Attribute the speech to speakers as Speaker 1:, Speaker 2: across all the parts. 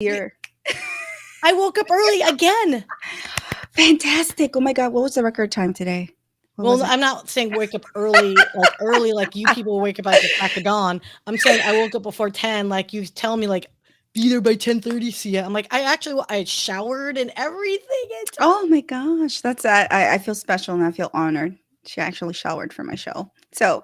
Speaker 1: We
Speaker 2: Here.
Speaker 1: I woke up early again.
Speaker 2: Fantastic. Oh my God. What was the record time today? What
Speaker 1: Well,
Speaker 2: was it?
Speaker 1: I'm not saying wake up early like you people wake up at the crack of dawn. I'm saying I woke up before 10, like you tell me like be there by 10:30. See ya. I'm like I showered and everything in
Speaker 2: Oh
Speaker 1: time.
Speaker 2: my gosh. I feel special and I feel honored. She actually showered for my show. So,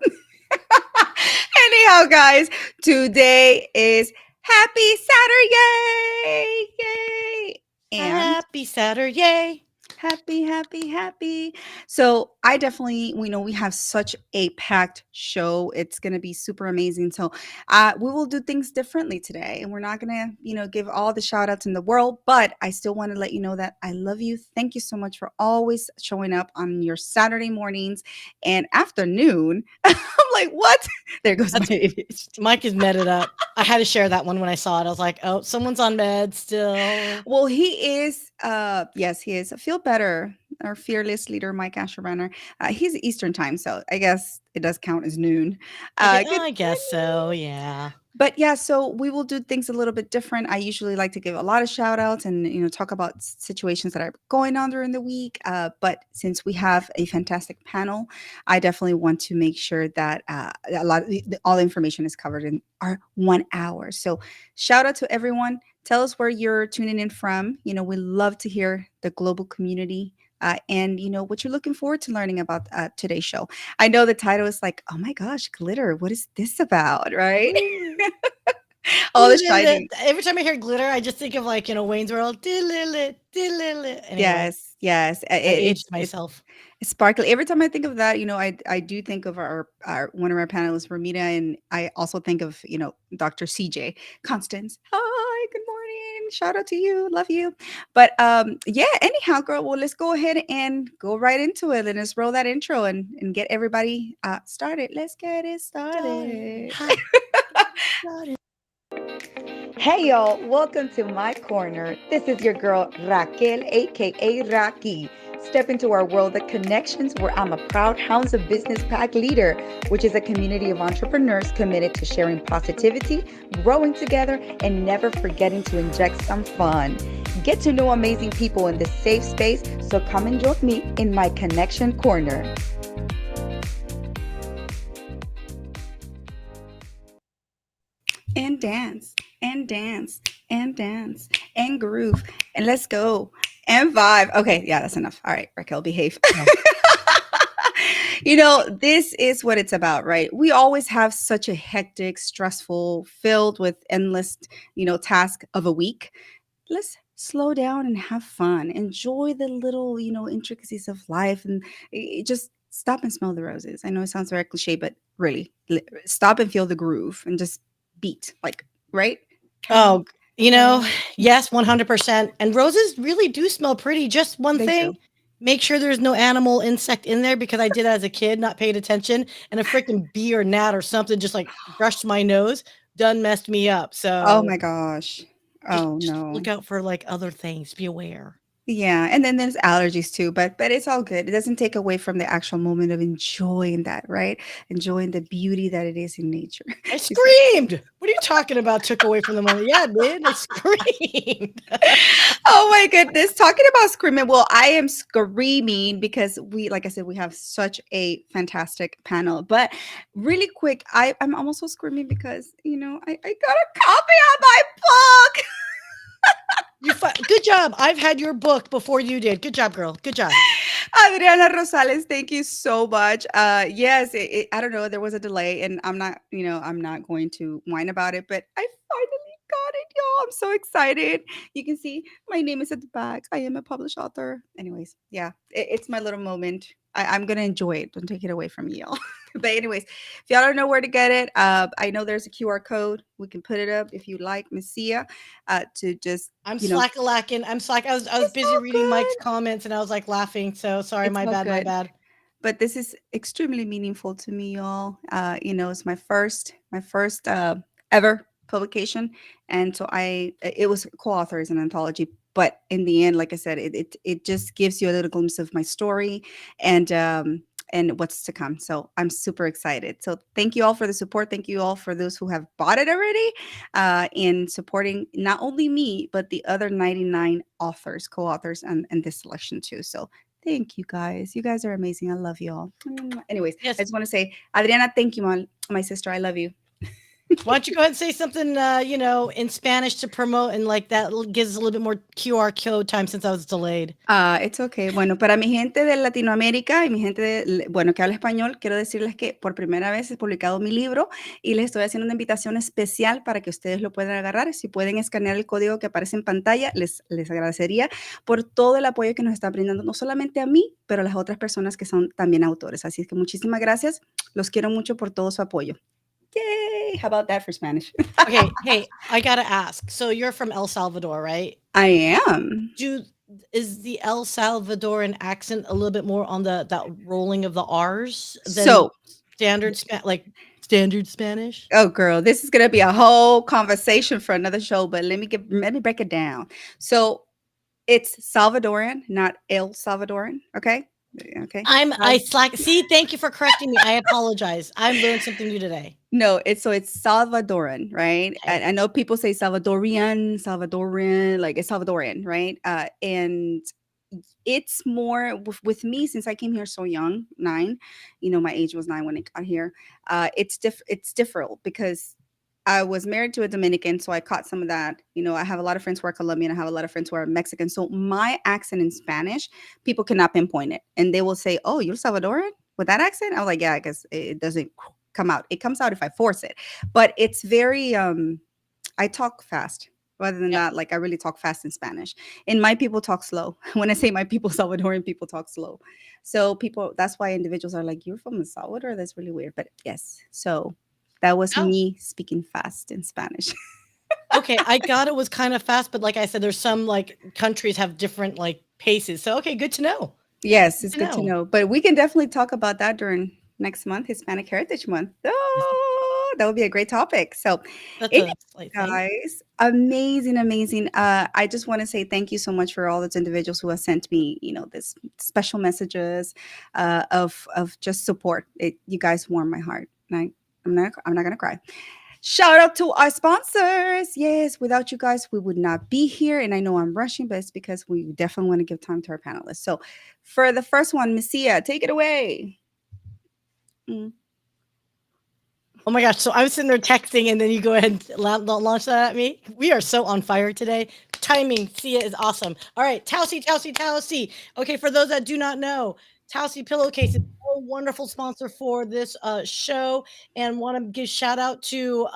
Speaker 2: anyhow, guys, today is Happy Saturday. Yay. And
Speaker 1: Happy Saturday.
Speaker 2: happy. So I definitely, we know we have such a packed show. It's going to be super amazing. So we will do things differently today. And we're not going to, give all the shout outs in the world, but I still want to let you know that I love you. Thank you so much for always showing up on your Saturday mornings and afternoon. I'm like, what? There goes my
Speaker 1: That's
Speaker 2: ADHD.
Speaker 1: Mike is met it up. I had to share that one when I saw it. I was like, oh, someone's on med still.
Speaker 2: Well, he is, yes, he is. Feel better. Our fearless leader, Mike Asher. He's Eastern time, so I guess it does count as noon. Good
Speaker 1: I guess so.
Speaker 2: morning.
Speaker 1: Yeah.
Speaker 2: But yeah, so we will do things a little bit different. I usually like to give a lot of shout outs and talk about situations that are going on during the week. But since we have a fantastic panel, I definitely want to make sure that all the information is covered in our 1 hour. So shout out to everyone. Tell us where you're tuning in from. We love to hear the global community. And what you're looking forward to learning about today's show. I know the title is like, oh my gosh, glitter. What is this about? Right? All the shining.
Speaker 1: Every time I hear glitter, I just think of like, Wayne's World. Anyway,
Speaker 2: Yes.
Speaker 1: I've
Speaker 2: It,
Speaker 1: aged
Speaker 2: it
Speaker 1: myself.
Speaker 2: it's sparkly. Every time I think of that, I do think of our one of our panelists, Romita, and I also think of Dr. CJ Constance. Hi, good morning. Shout out to you, love you. But yeah. Anyhow, girl. Well, let's go ahead and go right into it, and let's roll that intro and get everybody started. Let's get it
Speaker 1: Started.
Speaker 2: started.
Speaker 1: Ha. Started.
Speaker 2: Hey y'all, welcome to my corner. This is your girl Raquel, aka Raki. Step into our world of connections where I'm a proud Hounds of Business Pack leader, which is a community of entrepreneurs committed to sharing positivity, growing together, and never forgetting to inject some fun. Get to know amazing people in this safe space, so come and join me in my connection corner. And dance and dance and dance and groove and let's go and vibe. Okay, yeah, that's enough. All right, Raquel, behave.
Speaker 1: No.
Speaker 2: This is what it's about, right? We always have such a hectic, stressful, filled with endless, task of a week. Let's slow down and have fun. Enjoy the little, intricacies of life and just stop and smell the roses. I know it sounds very cliche, but really, stop and feel the groove and just beat, like, right? Hey,
Speaker 1: Oh,
Speaker 2: hey.
Speaker 1: yes, 100%. And roses really do smell pretty. Just one
Speaker 2: They
Speaker 1: thing,
Speaker 2: do.
Speaker 1: make sure there's no animal insect in there because I did as a kid, not paid attention, and a freaking bee or gnat or something just like brushed my nose, done messed me up.
Speaker 2: Oh
Speaker 1: So
Speaker 2: my gosh.
Speaker 1: just,
Speaker 2: Oh
Speaker 1: just
Speaker 2: no.
Speaker 1: look out for like other things. Be aware.
Speaker 2: Yeah, and then there's allergies too, but it's all good. It doesn't take away from the actual moment of enjoying that, right? Enjoying the beauty that it is in nature.
Speaker 1: I
Speaker 2: It's like,
Speaker 1: screamed. What are you talking about? Took away from the moment. Yeah, I did. I screamed.
Speaker 2: oh my goodness. Talking about screaming. Well, I am screaming because like I said, we have such a fantastic panel. But really quick, I'm also screaming because, I got a copy of my book.
Speaker 1: Good job. I've had your book before you did. Good job, girl. Good job.
Speaker 2: Adriana Rosales, thank you so much. Yes, I don't know, there was a delay, and I'm not going to whine about it, but I finally got it, y'all. I'm so excited. You can see my name is at the back. I am a published author. Anyways, yeah, it's my little moment. I'm gonna enjoy it. Don't take it away from me, y'all. But anyways, if y'all don't know where to get it, I know there's a QR code. We can put it up if you like, Messia, to just
Speaker 1: I'm slack-a-lacking. I'm slack. I was
Speaker 2: it's
Speaker 1: busy
Speaker 2: all
Speaker 1: reading Mike's
Speaker 2: good.
Speaker 1: comments and I was like laughing. So sorry,
Speaker 2: It's
Speaker 1: my
Speaker 2: all
Speaker 1: bad, my
Speaker 2: good.
Speaker 1: bad.
Speaker 2: But this is extremely meaningful to me, y'all. It's my first ever publication, and so it was co-author as an anthology. But in the end, like I said, it just gives you a little glimpse of my story, and and what's to come. So I'm super excited. So thank you all for the support. Thank you all for those who have bought it already, in supporting not only me, but the other 99 authors, co-authors, and this selection too. So thank you guys. You guys are amazing. I love you all. Anyways, I
Speaker 1: Yes.
Speaker 2: just want to say, Adriana, thank you, my sister. I love you.
Speaker 1: Why don't you go ahead and say something, in Spanish to promote and like that gives us a little bit more QR code time since I was delayed.
Speaker 2: It's okay. Bueno, para mi gente de Latinoamérica y mi gente, bueno, que habla español, quiero decirles que por primera vez he publicado mi libro y les estoy haciendo una invitación especial para que ustedes lo puedan agarrar. Si pueden escanear el código que aparece en pantalla, les agradecería por todo el apoyo que nos está brindando, no solamente a mí, pero a las otras personas que son también autores. Así es que muchísimas gracias. Los quiero mucho por todo su apoyo. Yay! How about that for Spanish?
Speaker 1: Okay, hey, I gotta ask. So you're from El Salvador, right?
Speaker 2: I am.
Speaker 1: Is the El Salvadoran accent a little bit more on that rolling of the R's than
Speaker 2: So,
Speaker 1: standard Spanish?
Speaker 2: oh, girl, this is gonna be a whole conversation for another show, but let me break it down. So it's Salvadoran, not El Salvadoran. Okay. Okay.
Speaker 1: I slack. See, thank you for correcting me. I apologize. I've learned something new today.
Speaker 2: No, it's Salvadoran, right?
Speaker 1: Okay.
Speaker 2: I know people say Salvadorian, like it's Salvadorian, right? And it's more with me since I came here so young, 9. My age was 9 when I got here. It's different because I was married to a Dominican, so I caught some of that. I have a lot of friends who are Colombian. I have a lot of friends who are Mexican. So my accent in Spanish, people cannot pinpoint it, and they will say, "Oh, you're Salvadoran with that accent." I was like, "Yeah, because it doesn't come out. It comes out if I force it, but it's very." I talk fast. Rather than
Speaker 1: Yep.
Speaker 2: that, like I really talk fast in Spanish, and my people talk slow. When I say my people, Salvadoran people talk slow. So that's why individuals are like, "You're from El Salvador." That's really weird, but yes. So that was
Speaker 1: Oh,
Speaker 2: me speaking fast in Spanish.
Speaker 1: okay. I got it was kind of fast, but like I said, there's some like countries have different like paces. So okay, good to know.
Speaker 2: Yes,
Speaker 1: Good
Speaker 2: it's
Speaker 1: to
Speaker 2: good to
Speaker 1: know.
Speaker 2: know. But we can definitely talk about that during next month, Hispanic Heritage Month.
Speaker 1: Yes,
Speaker 2: Oh, that would be a great topic. So,
Speaker 1: that's
Speaker 2: anyway,
Speaker 1: a slight thing.
Speaker 2: guys, amazing, amazing. I just want to say thank you so much for all those individuals who have sent me, this special messages of just support. You guys warm my heart. And I'm not gonna cry. Shout out to our sponsors. Yes, without you guys, we would not be here. And I know I'm rushing, but it's because we definitely want to give time to our panelists. So, for the first one, Messia, take it away. Mm.
Speaker 1: Oh my gosh. So I was sitting there texting and then you go ahead and launch that at me. We are so on fire today. Timing, Sia is awesome. All right. Tausi. Okay. For those that do not know, Tausi Pillowcase is a wonderful sponsor for this show and want to give shout out to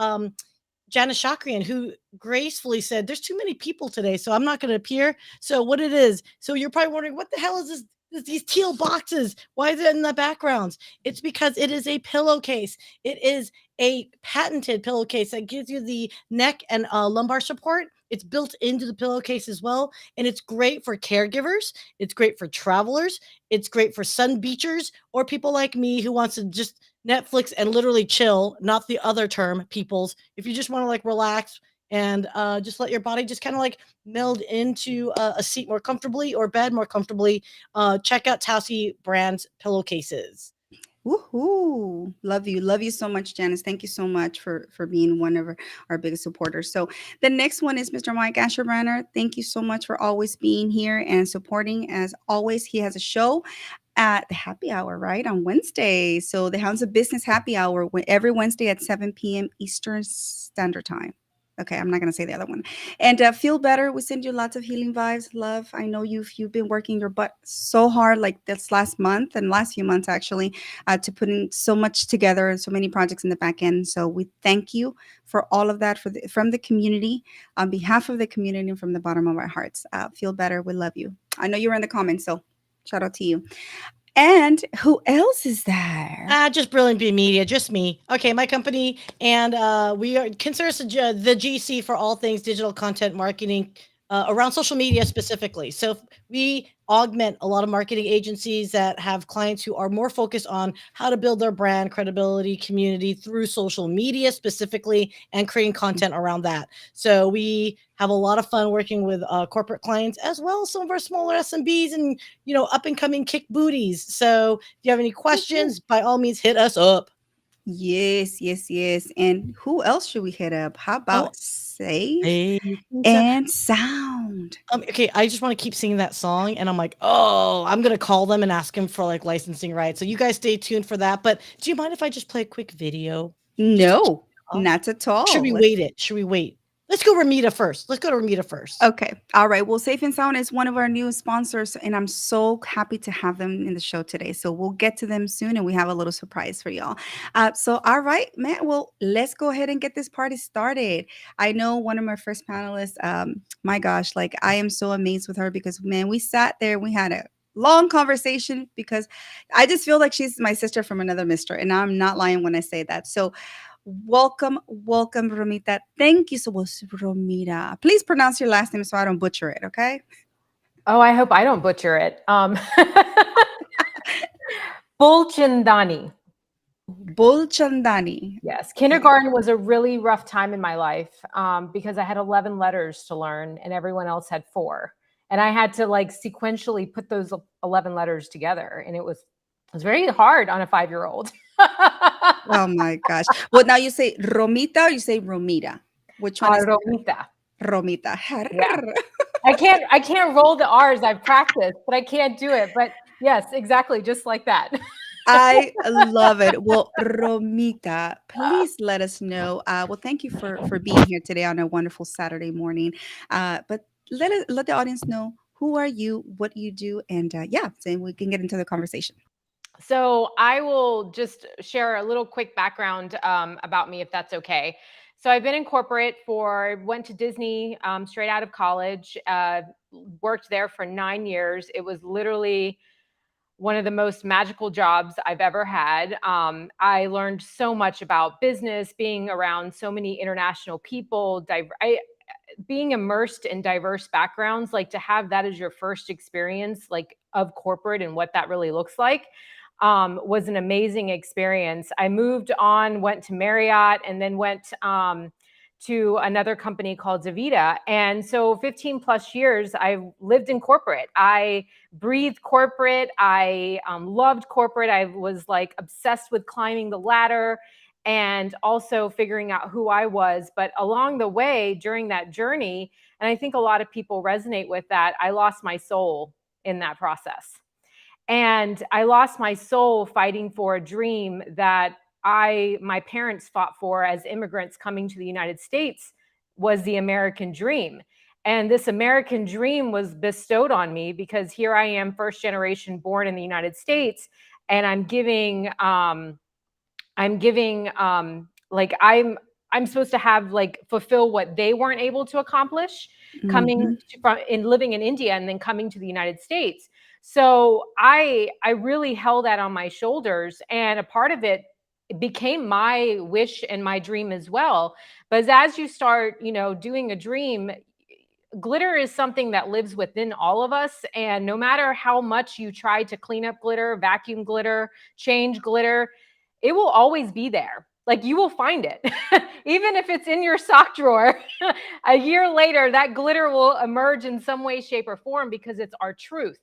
Speaker 1: Janice Shakrian, who gracefully said, "There's too many people today, so I'm not going to appear." So what it is? So you're probably wondering, what the hell is this? These teal boxes? Why is it in the backgrounds? It's because it is a pillowcase. It is a patented pillowcase that gives you the neck and lumbar support. It's built into the pillowcase as well, and it's great for caregivers. It's great for travelers. It's great for sun beachers or people like me who wants to just Netflix and literally chill, not the other term, peoples. If you just want to like relax and just let your body just kind of like meld into a seat more comfortably or bed more comfortably, check out Tausi Brands pillowcases.
Speaker 2: Woohoo! Love you so much, Janice. Thank you so much for being one of our biggest supporters. So the next one is Mr. Mike Asherbranner. Thank you so much for always being here and supporting. As always, he has a show at the happy hour, right? On Wednesday. So the Hounds of Business happy hour every Wednesday at 7 p.m. Eastern Standard Time. Okay, I'm not gonna say the other one. And feel better. We send you lots of healing vibes, love. I know you've been working your butt so hard, like this last month and last few months actually, to put in so much together and so many projects in the back end. So we thank you for all of that from the community, on behalf of the community, and from the bottom of our hearts. Feel better. We love you. I know you were in the comments, so shout out to you. And who else is there?
Speaker 1: Just Brilliant Bee Media, just me. Okay, my company, and we are consider us the GC for all things digital content marketing, around social media specifically. So we augment a lot of marketing agencies that have clients who are more focused on how to build their brand, credibility, community through social media specifically, and creating content around that. So we have a lot of fun working with corporate clients as well as some of our smaller SMBs and up and coming kick booties. So if you have any
Speaker 2: Okay.
Speaker 1: questions, by all means, hit us up.
Speaker 2: Yes, yes, yes. And who else should we hit up? How
Speaker 1: Oh,
Speaker 2: about Safe
Speaker 1: hey,
Speaker 2: and Sound?
Speaker 1: okay, I just want to keep singing that song, and I'm like, oh, I'm gonna call them and ask them for like licensing rights. So you guys stay tuned for that. But do you mind if I just play a quick video just to kick
Speaker 2: No,
Speaker 1: it off?
Speaker 2: not at
Speaker 1: Should
Speaker 2: all.
Speaker 1: we
Speaker 2: Let's
Speaker 1: wait it? Should we wait? Let's go Ramita first. Let's go to Ramita first.
Speaker 2: Okay. All right. Well, Safe and Sound is one of our new sponsors, and I'm so happy to have them in the show today. So we'll get to them soon, and we have a little surprise for y'all. All right, Matt. Well, let's go ahead and get this party started. I know one of my first panelists. My gosh, like I am so amazed with her because man, we sat there, we had a long conversation because I just feel like she's my sister from another mister, and I'm not lying when I say that. So welcome, welcome, Romita. Thank you so much, Romita. Please pronounce your last name so I don't butcher it, okay?
Speaker 3: Oh, I hope I don't butcher it. Bulchandani.
Speaker 2: Bulchandani.
Speaker 3: Yes.
Speaker 2: Okay.
Speaker 3: Kindergarten was a really rough time in my life because I had 11 letters to learn and everyone else had 4. And I had to like sequentially put those 11 letters together. And it was very hard on a 5-year-old.
Speaker 2: Oh my gosh. Well, now you say Romita or you say Romita? Which one is the correct?
Speaker 3: Romita.
Speaker 2: Romita.
Speaker 3: Yeah. I can't roll the R's. I've practiced, but I can't do it. But yes, exactly. Just like that.
Speaker 2: I love it. Well, Romita, please let us know. Well, thank you for being here today on a wonderful Saturday morning. But let the audience know who are you, what you do, and yeah, so we can get into the conversation.
Speaker 3: So I will just share a little quick background about me, if that's okay. So I've been in corporate went to Disney straight out of college, worked there for 9 years. It was literally one of the most magical jobs I've ever had. I learned so much about business, being around so many international people, being immersed in diverse backgrounds, like to have that as your first experience, like of corporate and what that really looks like, was an amazing experience. I moved on, went to Marriott, and then went to another company called Zavita. And so 15 plus years, I lived in corporate. I breathed corporate. I loved corporate. I was like obsessed with climbing the ladder and also figuring out who I was. But along the way, during that journey, and I think a lot of people resonate with that, I lost my soul in that process. And I lost my soul fighting for a dream that my parents fought for as immigrants coming to the United States, was the American dream. And this American dream was bestowed on me because here I am, first generation born in the United States, and like I'm supposed to have like fulfill what they weren't able to accomplish coming
Speaker 2: Mhm.
Speaker 3: from in living in India and then coming to the United States. So I really held that on my shoulders, and a part of it became my wish and my dream as well. But as you start, doing a dream, glitter is something that lives within all of us. And no matter how much you try to clean up glitter, vacuum glitter, change glitter, it will always be there. Like you will find it. Even if it's in your sock drawer, a year later, that glitter will emerge in some way, shape, or form because it's our truth.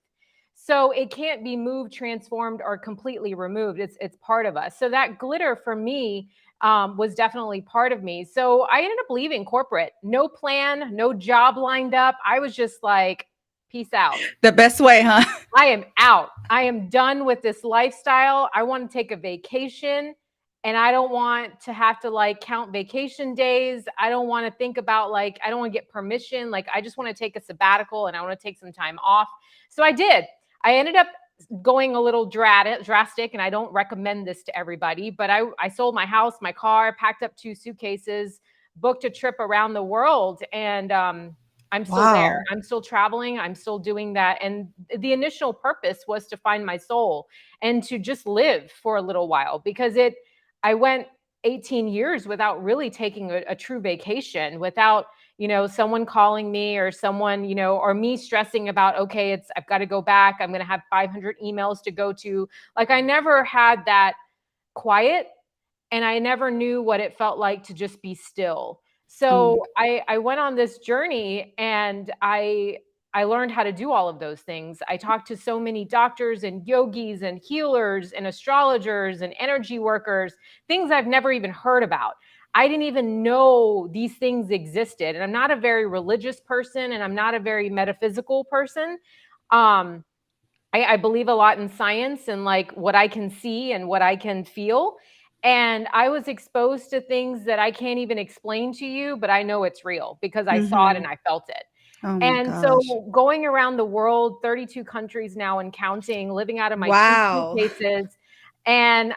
Speaker 3: So it can't be moved, transformed, or completely removed. It's part of us. So that glitter for me was definitely part of me. So I ended up leaving corporate. No plan, no job lined up. I was just like, peace out.
Speaker 2: The best way, huh?
Speaker 3: I am out. I am done with this lifestyle. I want to take a vacation, and I don't want to have to like count vacation days. I don't want to think about like, I don't want to get permission. Like, I just want to take a sabbatical and I want to take some time off. So I did. I ended up going a little drastic, and I don't recommend this to everybody, but I sold my house, my car, packed up 2 suitcases, booked a trip around the world, and I'm still there.
Speaker 2: Wow.
Speaker 3: I'm still traveling. I'm still doing that. And the initial purpose was to find my soul and to just live for a little while, because I went 18 years without really taking a true vacation, without, someone calling me or someone, or me stressing about, okay, I've got to go back. I'm going to have 500 emails to go to. Like, I never had that quiet, and I never knew what it felt like to just be still.
Speaker 2: Mm.
Speaker 3: So I went on this journey, and I learned how to do all of those things. I talked to so many doctors and yogis and healers and astrologers and energy workers, things I've never even heard about. I didn't even know these things existed. And I'm not a very religious person, and I'm not a very metaphysical person. Um, I believe a lot in science and like what I can see and what I can feel. And I was exposed to things that I can't even explain to you, but I know it's real because I saw it
Speaker 2: Mhm.
Speaker 3: and I felt it.
Speaker 2: Oh my
Speaker 3: And
Speaker 2: gosh.
Speaker 3: so going around the world, 32 countries now and counting, living out of my two
Speaker 2: Wow.
Speaker 3: suitcases. And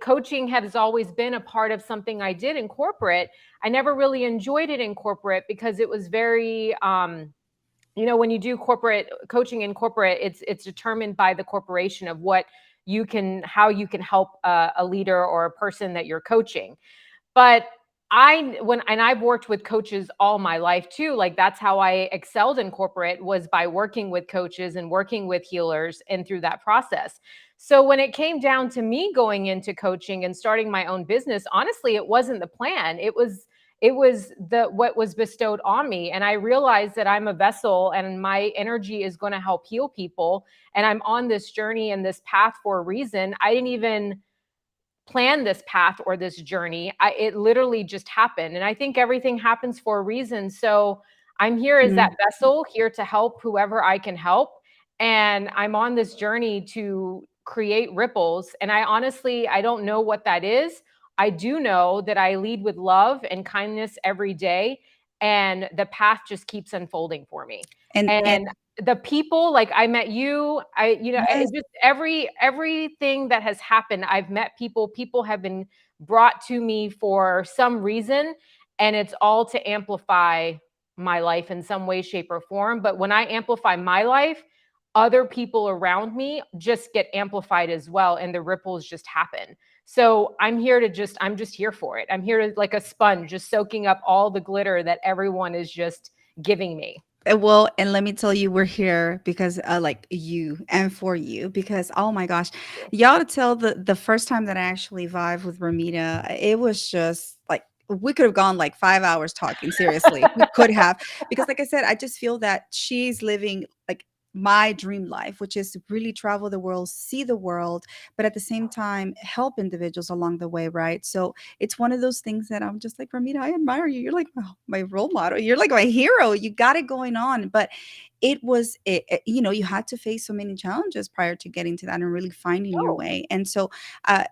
Speaker 3: coaching has always been a part of something I did in corporate. I never really enjoyed it in corporate because it was very, when you do corporate coaching in corporate, it's determined by the corporation of how you can help a leader or a person that you're coaching. But I've worked with coaches all my life too. Like, that's how I excelled in corporate, was by working with coaches and working with healers and through that process. So when it came down to me going into coaching and starting my own business, honestly, it wasn't the plan. It was the what was bestowed on me. And I realized that I'm a vessel and my energy is going to help heal people. And I'm on this journey and this path for a reason. I didn't even plan this path or this journey. It literally just happened. And I think everything happens for a reason. So I'm here as that
Speaker 2: Mm.
Speaker 3: vessel, here to help whoever I can help. And I'm on this journey to create ripples. And I don't know what that is. I do know that I lead with love and kindness every day. And the path just keeps unfolding for me.
Speaker 2: And
Speaker 3: And the people, like, I met you,
Speaker 2: yes,
Speaker 3: it just everything that has happened, I've met people have been brought to me for some reason, and it's all to amplify my life in some way, shape, or form. But when I amplify my life, other people around me just get amplified as well, and the ripples just happen. So I'm just here for it. I'm here to, like a sponge, just soaking up all the glitter that everyone is just giving me.
Speaker 2: well, and let me tell you, we're here because, like, you and for you, because oh my gosh, y'all, to tell the first time that I actually vibed with Romita, it was just like we could have gone like 5 hours talking. Seriously, we could have, because like I said, I just feel that she's living like my dream life, which is to really travel the world, see the world, but at the same time help individuals along the way, right? So it's one of those things that I'm just like, Ramita, I admire you. You're like my role model. You're like my hero. You got it going on. But you had to face so many challenges prior to getting to that and really finding your
Speaker 3: Oh,
Speaker 2: way. And so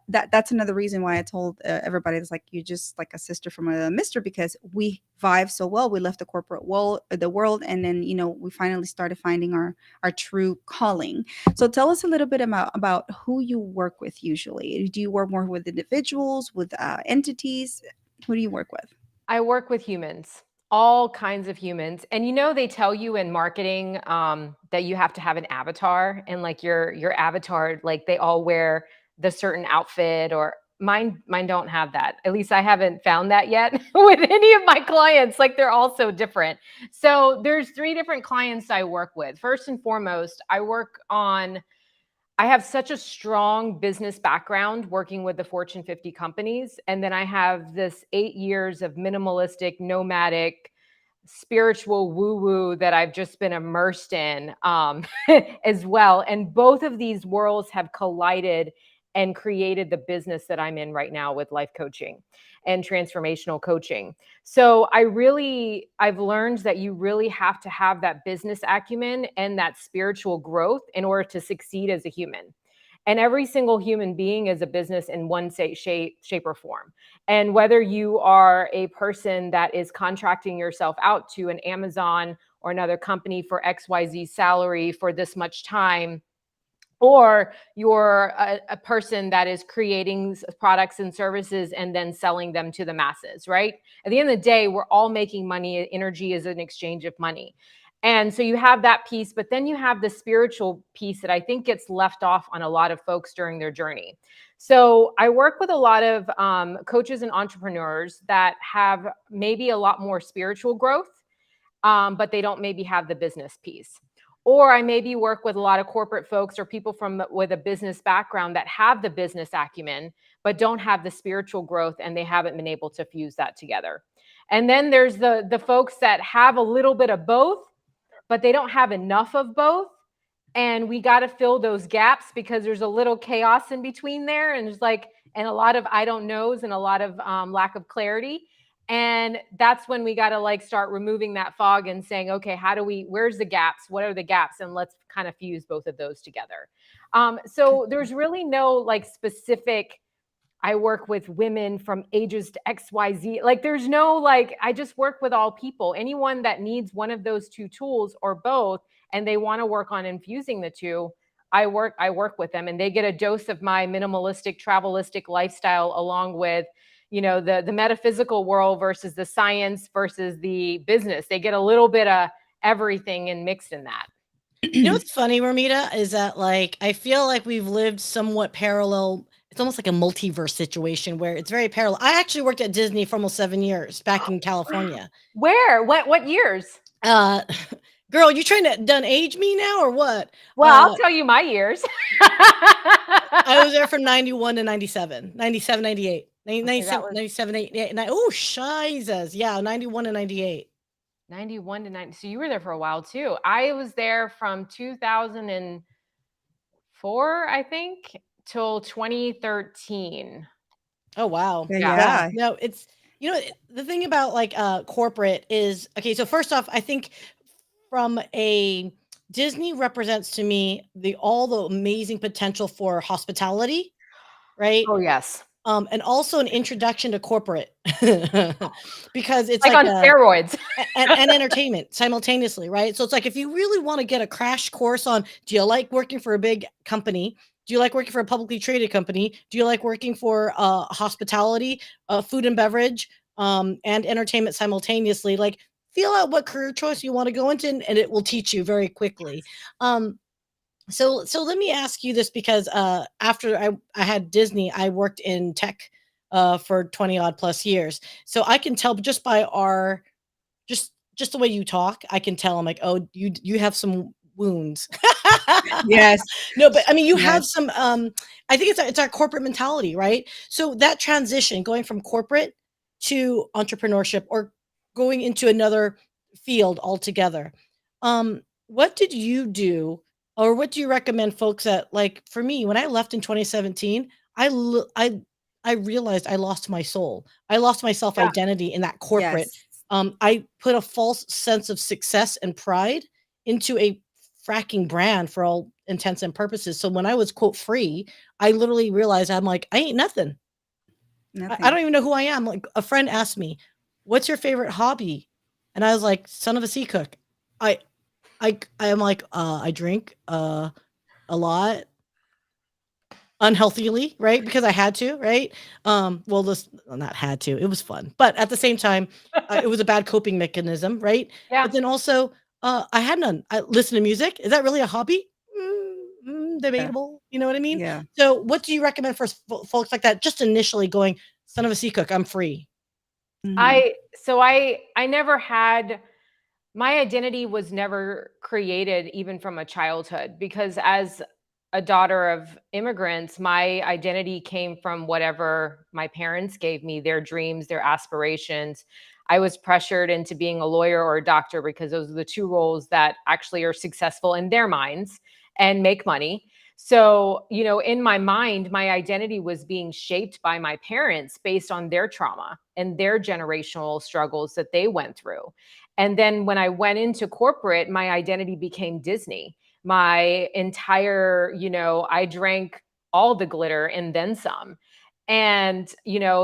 Speaker 2: that's another reason why I told everybody, it's like, you're just like a sister from a mister, because we vibe so well. We left the corporate world, and then, we finally started finding our true calling. So tell us a little bit about who you work with usually. Do you work more with individuals, with entities? Who do you work with?
Speaker 3: I work with humans, all kinds of humans. And they tell you in marketing that you have to have an avatar, and like your avatar, like they all wear the certain outfit, or mine don't have that. At least I haven't found that yet with any of my clients. Like, they're all so different. So there's three different clients I work with. First and foremost, I have such a strong business background working with the Fortune 50 companies. And then I have this 8 years of minimalistic, nomadic, spiritual woo woo that I've just been immersed in as well. And both of these worlds have collided and created the business that I'm in right now with life coaching and transformational coaching. So I've learned that you really have to have that business acumen and that spiritual growth in order to succeed as a human. And every single human being is a business in one shape or form. And whether you are a person that is contracting yourself out to an Amazon or another company for XYZ salary for this much time, or you're a person that is creating products and services and then selling them to the masses, right? At the end of the day, we're all making money. Energy is an exchange of money. And so you have that piece, but then you have the spiritual piece that I think gets left off on a lot of folks during their journey. So I work with a lot of coaches and entrepreneurs that have maybe a lot more spiritual growth, but they don't maybe have the business piece. Or I maybe work with a lot of corporate folks or people from with a business background that have the business acumen, but don't have the spiritual growth, and they haven't been able to fuse that together. And then there's the folks that have a little bit of both, but they don't have enough of both. And we got to fill those gaps because there's a little chaos in between there. And there's like, and a lot of I don't knows and a lot of lack of clarity. And that's when we got to like start removing that fog and saying, okay, how do we, where's the gaps? What are the gaps? And let's kind of fuse both of those together. So there's really no like specific, I work with women from ages to XYZ. Like there's no like, I just work with all people. Anyone that needs one of those two tools or both, and they want to work on infusing the two, I work with them, and they get a dose of my minimalistic, travelistic lifestyle along with, the metaphysical world versus the science versus the business. They get a little bit of everything and mixed in that.
Speaker 1: You know what's funny, Romita, is that like I feel like we've lived somewhat parallel. It's almost like a multiverse situation where it's very parallel. I actually worked at Disney for almost 7 years back in California.
Speaker 3: Where? What years?
Speaker 1: Uh, girl, you trying to done age me now or what?
Speaker 3: Well, I'll tell you my years.
Speaker 1: I was there from 91 to 97, 97, 98,
Speaker 3: Okay,
Speaker 1: 97, 97, 88, oh, Jesus. Yeah, 91 to 98.
Speaker 3: 91 to 90. So you were there for a while too. I was there from 2004, I think, till 2013.
Speaker 1: Oh, wow.
Speaker 2: Yeah.
Speaker 1: No, it's, the thing about like corporate is, okay, so first off, I think from a Disney represents to me all the amazing potential for hospitality, right?
Speaker 3: Oh, yes.
Speaker 1: And also an introduction to corporate because it's
Speaker 3: Like
Speaker 1: like
Speaker 3: on steroids.
Speaker 1: and entertainment simultaneously, right? So it's like if you really want to get a crash course on, do you like working for a big company? Do you like working for a publicly traded company? Do you like working for hospitality, food and beverage, and entertainment simultaneously? Like, feel out what career choice you want to go into, and it will teach you very quickly. So let me ask you this because after I had Disney, I worked in tech for 20 odd plus years. So I can tell just by our just the way you talk, I can tell I'm like, oh, you have some wounds.
Speaker 2: Yes.
Speaker 1: No, but I mean you have
Speaker 2: Yes.
Speaker 1: some I think it's our corporate mentality, right? So that transition going from corporate to entrepreneurship or going into another field altogether. What did you do or what do you recommend folks that like for me when I left in 2017, I realized I lost my soul. I lost my self
Speaker 3: Yeah.
Speaker 1: identity in that corporate.
Speaker 2: Yes.
Speaker 1: I put a false sense of success and pride into a fracking brand for all intents and purposes. So when I was quote free, I literally realized I'm like, I ain't nothing. I
Speaker 2: Nothing.
Speaker 1: don't even know who I am. Like a friend asked me, "What's your favorite hobby?" And I was like, "Son of a sea cook." I I am like, I drink a lot unhealthily, right? Because I had to, right? Well, this not had to. It was fun, but at the same time, it was a bad coping mechanism, right?
Speaker 3: Yeah.
Speaker 1: But then also, I had none. I listen to music. Is that really a hobby?
Speaker 2: Yeah.
Speaker 1: Debatable. You know what I mean?
Speaker 2: Yeah.
Speaker 1: So, what do you recommend for folks like that? Just initially going, son of a sea cook, I'm free.
Speaker 2: Mhm.
Speaker 3: I never had, my identity was never created even from a childhood, because as a daughter of immigrants, my identity came from whatever my parents gave me, their dreams, their aspirations. I was pressured into being a lawyer or a doctor because those are the two roles that actually are successful in their minds and make money. So, in my mind, my identity was being shaped by my parents based on their trauma and their generational struggles that they went through. And then when I went into corporate, my identity became Disney. My entire, I drank all the glitter and then some. And,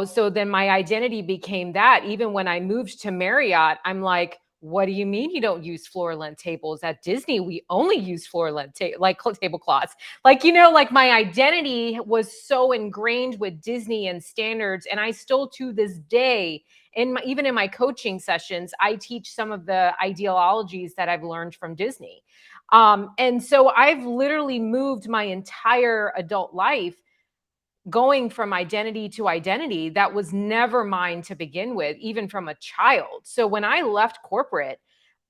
Speaker 3: so then my identity became that. Even when I moved to Marriott, I'm like, what do you mean you don't use floor length tables? At Disney, we only use floor length tablecloths. Like my identity was so ingrained with Disney and standards. And I still to this day, even in my coaching sessions, I teach some of the ideologies that I've learned from Disney. And so I've literally moved my entire adult life going from identity to identity that was never mine to begin with, even from a child. So when I left corporate,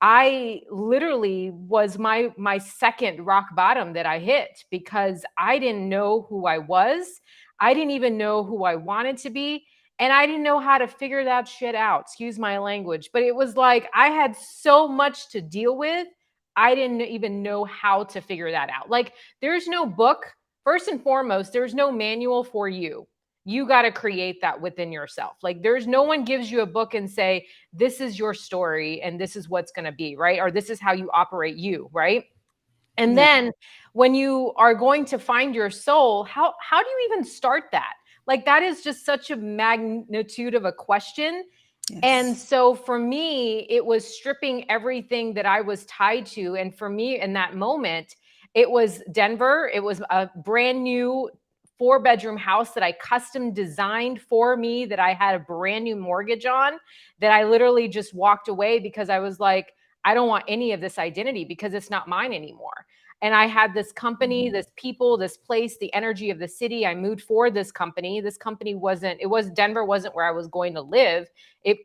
Speaker 3: I literally was my second rock bottom that I hit, because I didn't know who I was. I didn't even know who I wanted to be. And I didn't know how to figure that shit out. Excuse my language. But it was like I had so much to deal with. I didn't even know how to figure that out. Like, there's no book. First and foremost, there's no manual for you. You got to create that within yourself. Like, there's no one gives you a book and say, this is your story and this is what's going to be, right? Or this is how you operate you, right? And
Speaker 2: Yeah.
Speaker 3: then when you are going to find your soul, how do you even start that? Like, that is just such a magnitude of a question. And
Speaker 2: Yes.
Speaker 3: so for me, it was stripping everything that I was tied to. And for me, in that moment, it was Denver. It was a brand new 4-bedroom house that I custom designed for me, that I had a brand new mortgage on, that I literally just walked away because I was like, I don't want any of this identity because it's not mine anymore. And I had this company, this people, this place, the energy of the city. I moved for this company. This company wasn't, it was Denver wasn't where I was going to live.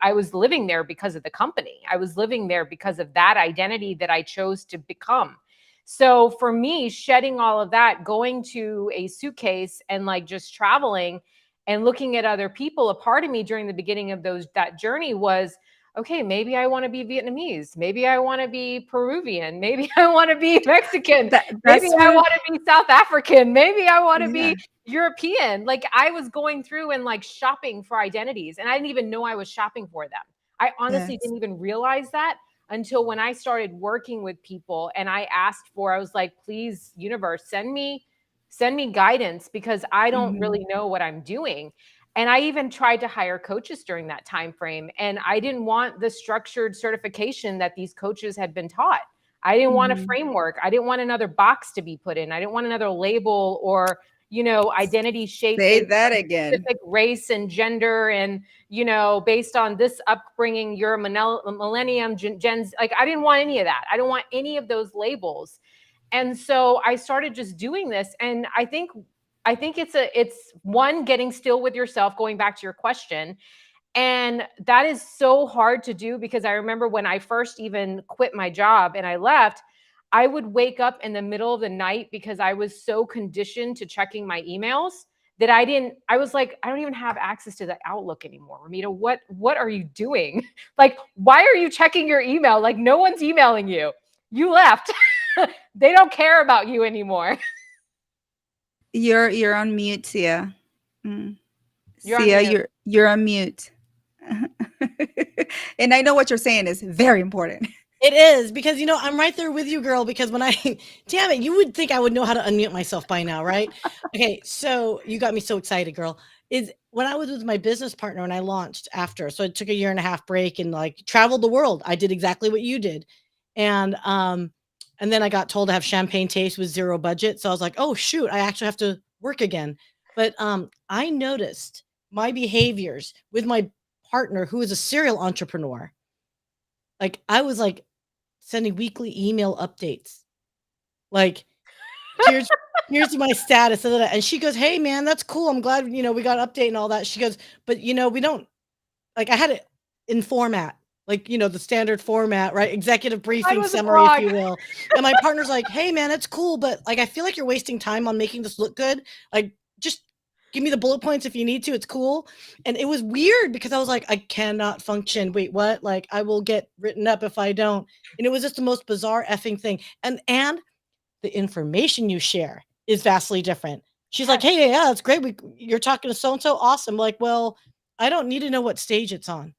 Speaker 3: I was living there because of the company. I was living there because of that identity that I chose to become. So for me, shedding all of that, going to a suitcase and like just traveling and looking at other people, a part of me during the beginning of that journey was, okay, maybe I want to be Vietnamese. Maybe I want to be Peruvian. Maybe I want to be Mexican. Maybe
Speaker 2: That's
Speaker 3: I
Speaker 2: what.
Speaker 3: want to be South African. Maybe I want to
Speaker 2: Yeah.
Speaker 3: be European. Like, I was going through and like shopping for identities, and I didn't even know I was shopping for them. I honestly
Speaker 2: Yes.
Speaker 3: didn't even realize that until when I started working with people and I asked for, I was like, please, universe, send me guidance, because I don't
Speaker 2: Hmm.
Speaker 3: really know what I'm doing. And I even tried to hire coaches during that time frame, and I didn't want the structured certification that these coaches had been taught. I didn't want a
Speaker 2: Hmm.
Speaker 3: framework. I didn't want another box to be put in. I didn't want another label or, identity shape
Speaker 2: Say
Speaker 3: based
Speaker 2: that
Speaker 3: on
Speaker 2: again.
Speaker 3: specific race and gender, and, based on this upbringing, you're a millennium, Gen's. Like, I didn't want any of that. I don't want any of those labels. And so I started just doing this. And I think it's one, getting still with yourself, going back to your question. And that is so hard to do, because I remember when I first even quit my job and I left, I would wake up in the middle of the night because I was so conditioned to checking my emails that I was like, I don't even have access to the Outlook anymore. Romita, what are you doing? Like, why are you checking your email? Like, no one's emailing you. You left. They don't care about you anymore.
Speaker 2: You're on mute, Sia. Mm.
Speaker 3: You're on
Speaker 2: Sia,
Speaker 3: mute.
Speaker 2: you're on mute. And I know what you're saying is very important.
Speaker 1: It is because I'm right there with you, girl. Because when I, damn it, you would think I would know how to unmute myself by now, right? Okay, so you got me so excited, girl. Is when I was with my business partner and I launched after, so I took a year and a half break and like traveled the world. I did exactly what you did, and then I got told to have champagne taste with zero budget. So I was like, oh shoot, I actually have to work again. But I noticed my behaviors with my partner, who is a serial entrepreneur. Like I was like sending weekly email updates. Like, here's here's my status. And she goes, hey man, that's cool. I'm glad, we got an update and all that. She goes, but we don't like I had it in format, like, the standard format, right? Executive
Speaker 3: I
Speaker 1: briefing
Speaker 3: was a
Speaker 1: summary, if
Speaker 3: blog.
Speaker 1: you will. And my partner's like, hey man, it's cool, but like I feel like you're wasting time on making this look good. Like, just give me the bullet points if you need to. It's cool. And it was weird because I was like, I cannot function. Wait, what? Like I will get written up if I don't. And it was just the most bizarre effing thing. And the information you share is vastly different. She's like,
Speaker 3: Yes.
Speaker 1: hey, yeah, that's great. You're talking to so and so. Awesome. Like, well, I don't need to know what stage it's on.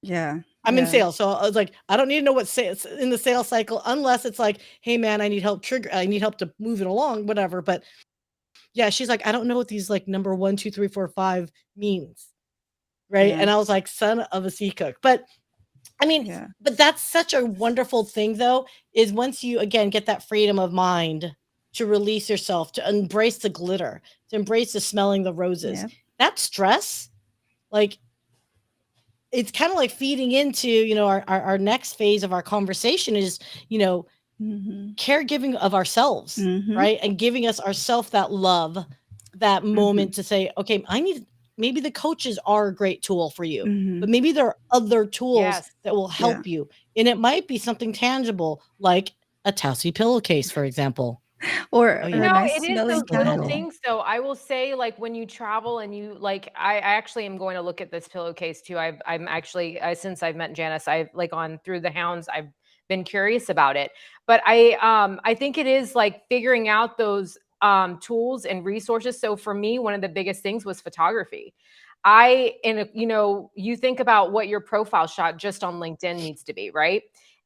Speaker 2: Yeah.
Speaker 1: I'm in
Speaker 2: Yeah.
Speaker 1: sales. So I was like, I don't need to know what sales in the sales cycle unless it's like, hey man, I need help I need help to move it along, whatever. But yeah, she's like, I don't know what these like number 1, 2, 3, 4, 5 means. Right.
Speaker 2: Yeah.
Speaker 1: And I was like, son of a sea cook. But I mean,
Speaker 2: Yeah.
Speaker 1: but that's such a wonderful thing though, is once you again get that freedom of mind to release yourself, to embrace the glitter, to embrace the smelling the roses.
Speaker 2: Yeah.
Speaker 1: That stress, like it's kind of like feeding into, our next phase of our conversation is,
Speaker 2: Hmm.
Speaker 1: caregiving of ourselves,
Speaker 2: Hmm.
Speaker 1: right? And giving us ourself that love that
Speaker 2: Mhm.
Speaker 1: moment to say, okay, maybe the coaches are a great tool for you, but
Speaker 2: Mhm.
Speaker 1: maybe there are other tools
Speaker 3: Yes.
Speaker 1: that will
Speaker 2: Yeah.
Speaker 1: help you. And it might be something tangible, like a Tassie pillowcase, for example.
Speaker 2: Or
Speaker 1: Oh,
Speaker 2: or a
Speaker 1: yeah.
Speaker 3: No,
Speaker 2: nice
Speaker 3: it is
Speaker 2: smelling
Speaker 3: those little
Speaker 2: candle.
Speaker 1: Sentimental.
Speaker 3: things though. I will say, like, when you travel and you like, I actually am going to look at this pillowcase too. I'm actually, since I've met Janice, I've like on through the hounds, I've been curious about it. But I think it is like figuring out those tools and resources. So for me, one of the biggest things was photography. You think about what your profile shot just on LinkedIn needs to be, right?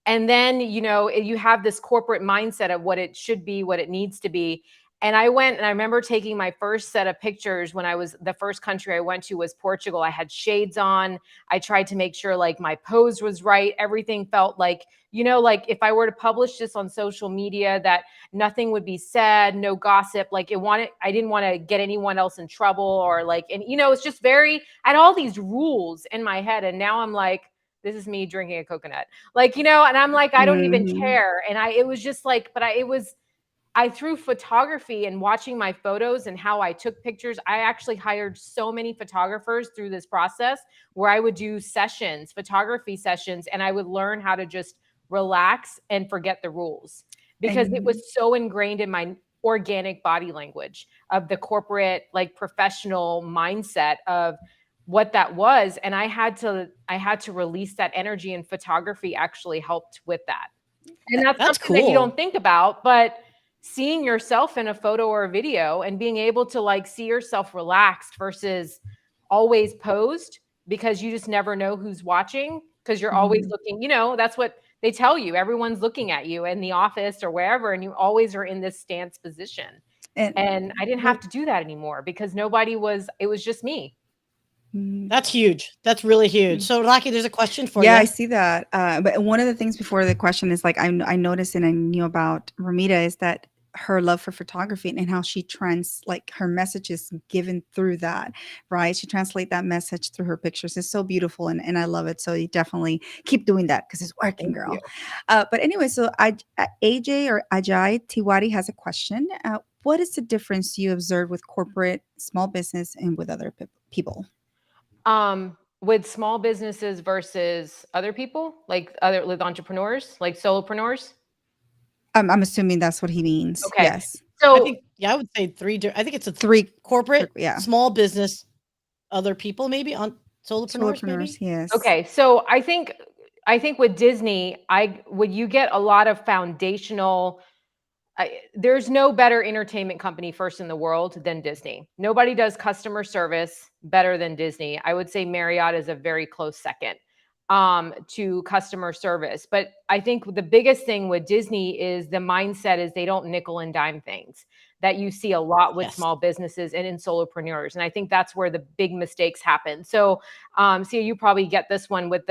Speaker 3: And then, you have this corporate mindset of what it should be, what it needs to be. And I went and I remember taking my first set of pictures when I was the first country I went to was Portugal. I had shades on. I tried to make sure like my pose was right. Everything felt like, like if I were to publish this on social media, that nothing would be said, no gossip. Like I didn't want to get anyone else in trouble or like, and it's just I had all these rules in my head. And now I'm like, this is me drinking a coconut. Like, and I'm like, I don't even
Speaker 2: Mhm.
Speaker 3: care. And it was just like, I through photography and watching my photos and how I took pictures, I actually hired so many photographers through this process where I would do sessions, photography sessions, and I would learn how to just relax and forget the rules because it
Speaker 2: And
Speaker 3: was so ingrained in my organic body language of the corporate, like professional mindset of what that was. And I had to release that energy, and photography actually helped with that. And that's
Speaker 1: That's
Speaker 3: something that you don't
Speaker 1: cool.
Speaker 3: think about, but seeing yourself in a photo or a video and being able to like see yourself relaxed versus always posed because you just never know who's watching because you're always
Speaker 2: mhm.
Speaker 3: looking, that's what they tell you. Everyone's looking at you in the office or wherever, and you always are in this stance position.
Speaker 2: And
Speaker 3: And I didn't have
Speaker 2: what
Speaker 3: to do that anymore because it was just me.
Speaker 2: mhm.
Speaker 1: That's huge. That's really huge.
Speaker 2: Mm.
Speaker 1: So, Rocky, there's a question for
Speaker 2: Yeah, I
Speaker 1: you.
Speaker 2: see that. But one of the things before the question is like I noticed and I knew about Romita is that her love for photography and how she like her message is given through that, right? She translate that message through her pictures. It's so beautiful and I love it. So you definitely keep doing that because it's working,
Speaker 1: Thank you.
Speaker 2: girl. But anyway, so AJ or Ajay Tiwari has a question. What is the difference you observe with corporate, small business, and with other people?
Speaker 3: With small businesses versus other people, like other with entrepreneurs, like solopreneurs.
Speaker 2: I'm assuming that's what he means.
Speaker 3: Okay.
Speaker 2: Yes.
Speaker 1: I
Speaker 3: So
Speaker 1: think, yeah, I would say I think it's a
Speaker 2: Three,
Speaker 1: corporate,
Speaker 2: yeah,
Speaker 1: small business, other people, maybe on solopreneurs,
Speaker 2: solopreneurs,
Speaker 1: maybe.
Speaker 2: yes.
Speaker 3: okay, so I think with Disney, I would you get a lot of foundational. There's no better entertainment company first in the world than Disney. Nobody does customer service better than Disney. I would say Marriott is a very close second to customer service. But I think the biggest thing with Disney is the mindset is they don't nickel and dime things that you see a lot with
Speaker 1: Yes.
Speaker 3: small businesses and in solopreneurs. And I think that's where the big mistakes happen. So, see, you probably get this one with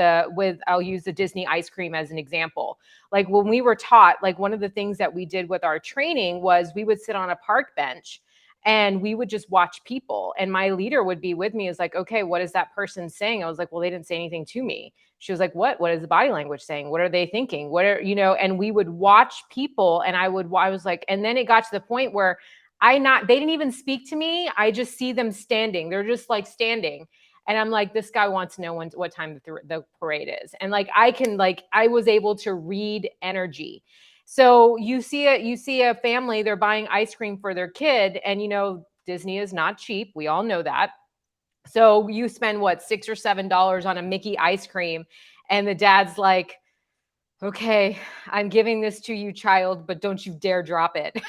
Speaker 3: I'll use the Disney ice cream as an example. Like when we were taught, like one of the things that we did with our training was we would sit on a park bench and we would just watch people. And my leader would be with me, is like, okay, what is that person saying? I was like, well, they didn't say anything to me. She was like, what is the body language saying? What are they thinking? What are, and we would watch people, and I was like, and then it got to the point where they didn't even speak to me. I just see them standing. They're just like standing. And I'm like, this guy wants to know what time the parade is. And like, I was able to read energy. So you see a family, they're buying ice cream for their kid, and Disney is not cheap. We all know that. So you spend what, $6 or $7 on a Mickey ice cream, and the dad's like, okay, I'm giving this to you, child, but don't you dare drop it.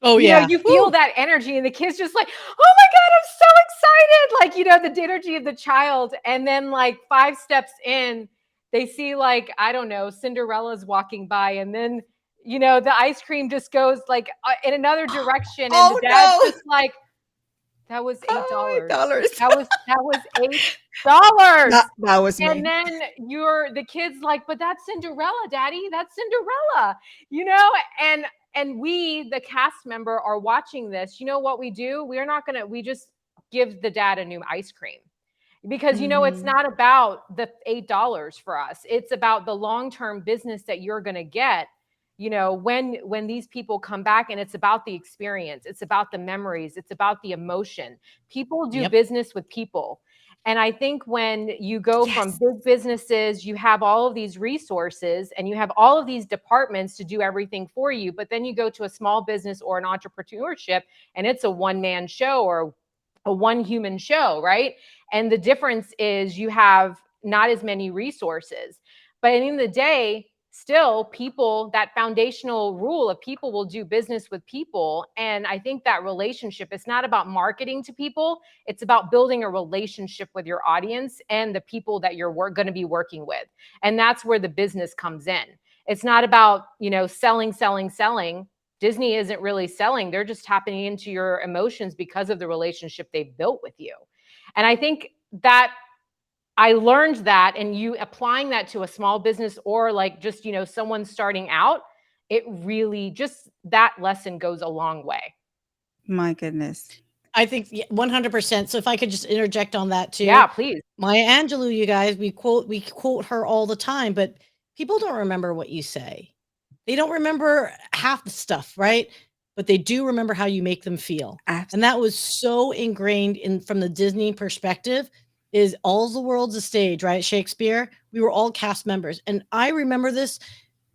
Speaker 1: Oh, yeah.
Speaker 3: You feel
Speaker 1: Woo.
Speaker 3: that energy, and the kid's just like, oh my God, I'm so excited. Like, the energy of the child. And then, like, 5 steps in, they see, like, I don't know, Cinderella's walking by. And then, the ice cream just goes like in another direction. And the
Speaker 2: Oh
Speaker 3: dad's
Speaker 2: no!
Speaker 3: just like, that was
Speaker 2: Oh,
Speaker 3: $8.
Speaker 2: $8.
Speaker 3: That was $8.
Speaker 2: That was
Speaker 3: And
Speaker 2: me.
Speaker 3: then the kid's like, but that's Cinderella, Daddy. That's Cinderella, you know? And we, the cast member, are watching this. You know what we do? We just give the dad a new ice cream. Because it's
Speaker 2: Mhm.
Speaker 3: not about the $8 for us. It's about the long-term business that you're gonna get when these people come back, and it's about the experience, it's about the memories, it's about the emotion. People do
Speaker 1: Yep.
Speaker 3: business with people. And I think when you go from
Speaker 2: Yes.
Speaker 3: big businesses, you have all of these resources and you have all of these departments to do everything for you. But then you go to a small business or an entrepreneurship, and it's a one man show or a one human show, right? And the difference is you have not as many resources. But at the end of the day, still people, that foundational rule of people will do business with people. And I think that relationship, it's not about marketing to people, it's about building a relationship with your audience and the people that you're going to be working with. And that's where the business comes in. It's not about, selling. Disney isn't really selling. They're just tapping into your emotions because of the relationship they've built with you. And I think that I learned that, and you applying that to a small business or like just, someone starting out, it really just, that lesson goes a long way.
Speaker 2: My goodness.
Speaker 1: I think 100%. So if I could just interject on that
Speaker 3: Yeah,
Speaker 1: too.
Speaker 3: please.
Speaker 1: Maya Angelou, you guys, we quote her all the time, but people don't remember what you say. They don't remember half the stuff, right? But they do remember how you make them feel. And that was so ingrained in from the Disney perspective is all the world's a stage, right? Shakespeare, we were all cast members. And I remember this.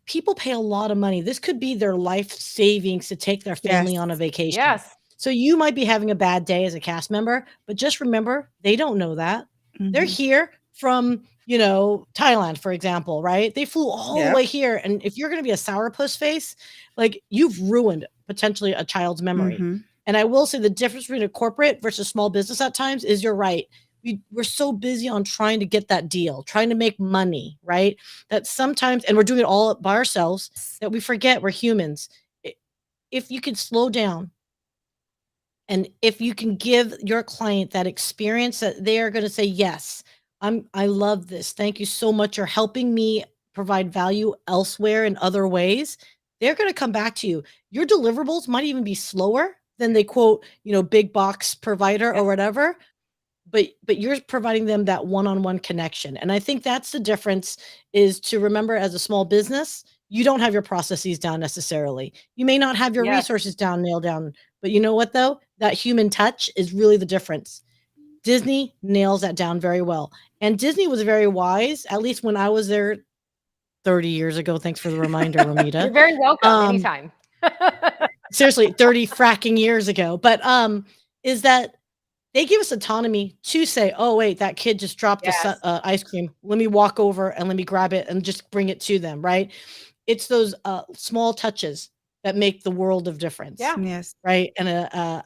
Speaker 1: People pay a lot of money. This could be their life savings to take their family on a
Speaker 2: Yes.
Speaker 1: vacation.
Speaker 3: Yes.
Speaker 1: So you might be having a bad day as a cast member, but just remember, they don't know that. They're
Speaker 2: Mhm.
Speaker 1: here from, Thailand, for example, right? They flew all the
Speaker 2: Yep.
Speaker 1: way here. And if you're going to be a sourpuss face, like you've ruined potentially a child's memory.
Speaker 2: Mhm.
Speaker 1: And I will say the difference between a corporate versus small business at times is you're right. We're so busy on trying to get that deal, trying to make money, right? That sometimes, and we're doing it all by ourselves, that we forget we're humans. If you can slow down and if you can give your client that experience that they are going to say, yes, I love this. Thank you so much. You're helping me provide value elsewhere in other ways. They're going to come back to you. Your deliverables might even be slower than they quote, big box provider
Speaker 3: Yep.
Speaker 1: or whatever, but you're providing them that one-on-one connection. And I think that's the difference is to remember as a small business, you don't have your processes down necessarily. You may not have your
Speaker 3: Yes.
Speaker 1: resources nailed down, but you know what though? That human touch is really the difference. Disney nails that down very well. And Disney was very wise, at least when I was there 30 years ago. Thanks for the reminder,
Speaker 3: You're
Speaker 1: Romita.
Speaker 3: very welcome
Speaker 1: Um,
Speaker 3: anytime.
Speaker 1: seriously, 30 fracking years ago. But is that they give us autonomy to say, "Oh, wait, that kid just dropped a
Speaker 3: Yes.
Speaker 1: ice cream. Let me walk over and let me grab it and just bring it to them," right? It's those small touches that make the world of difference,
Speaker 3: Yeah.
Speaker 2: Yes.
Speaker 1: right? And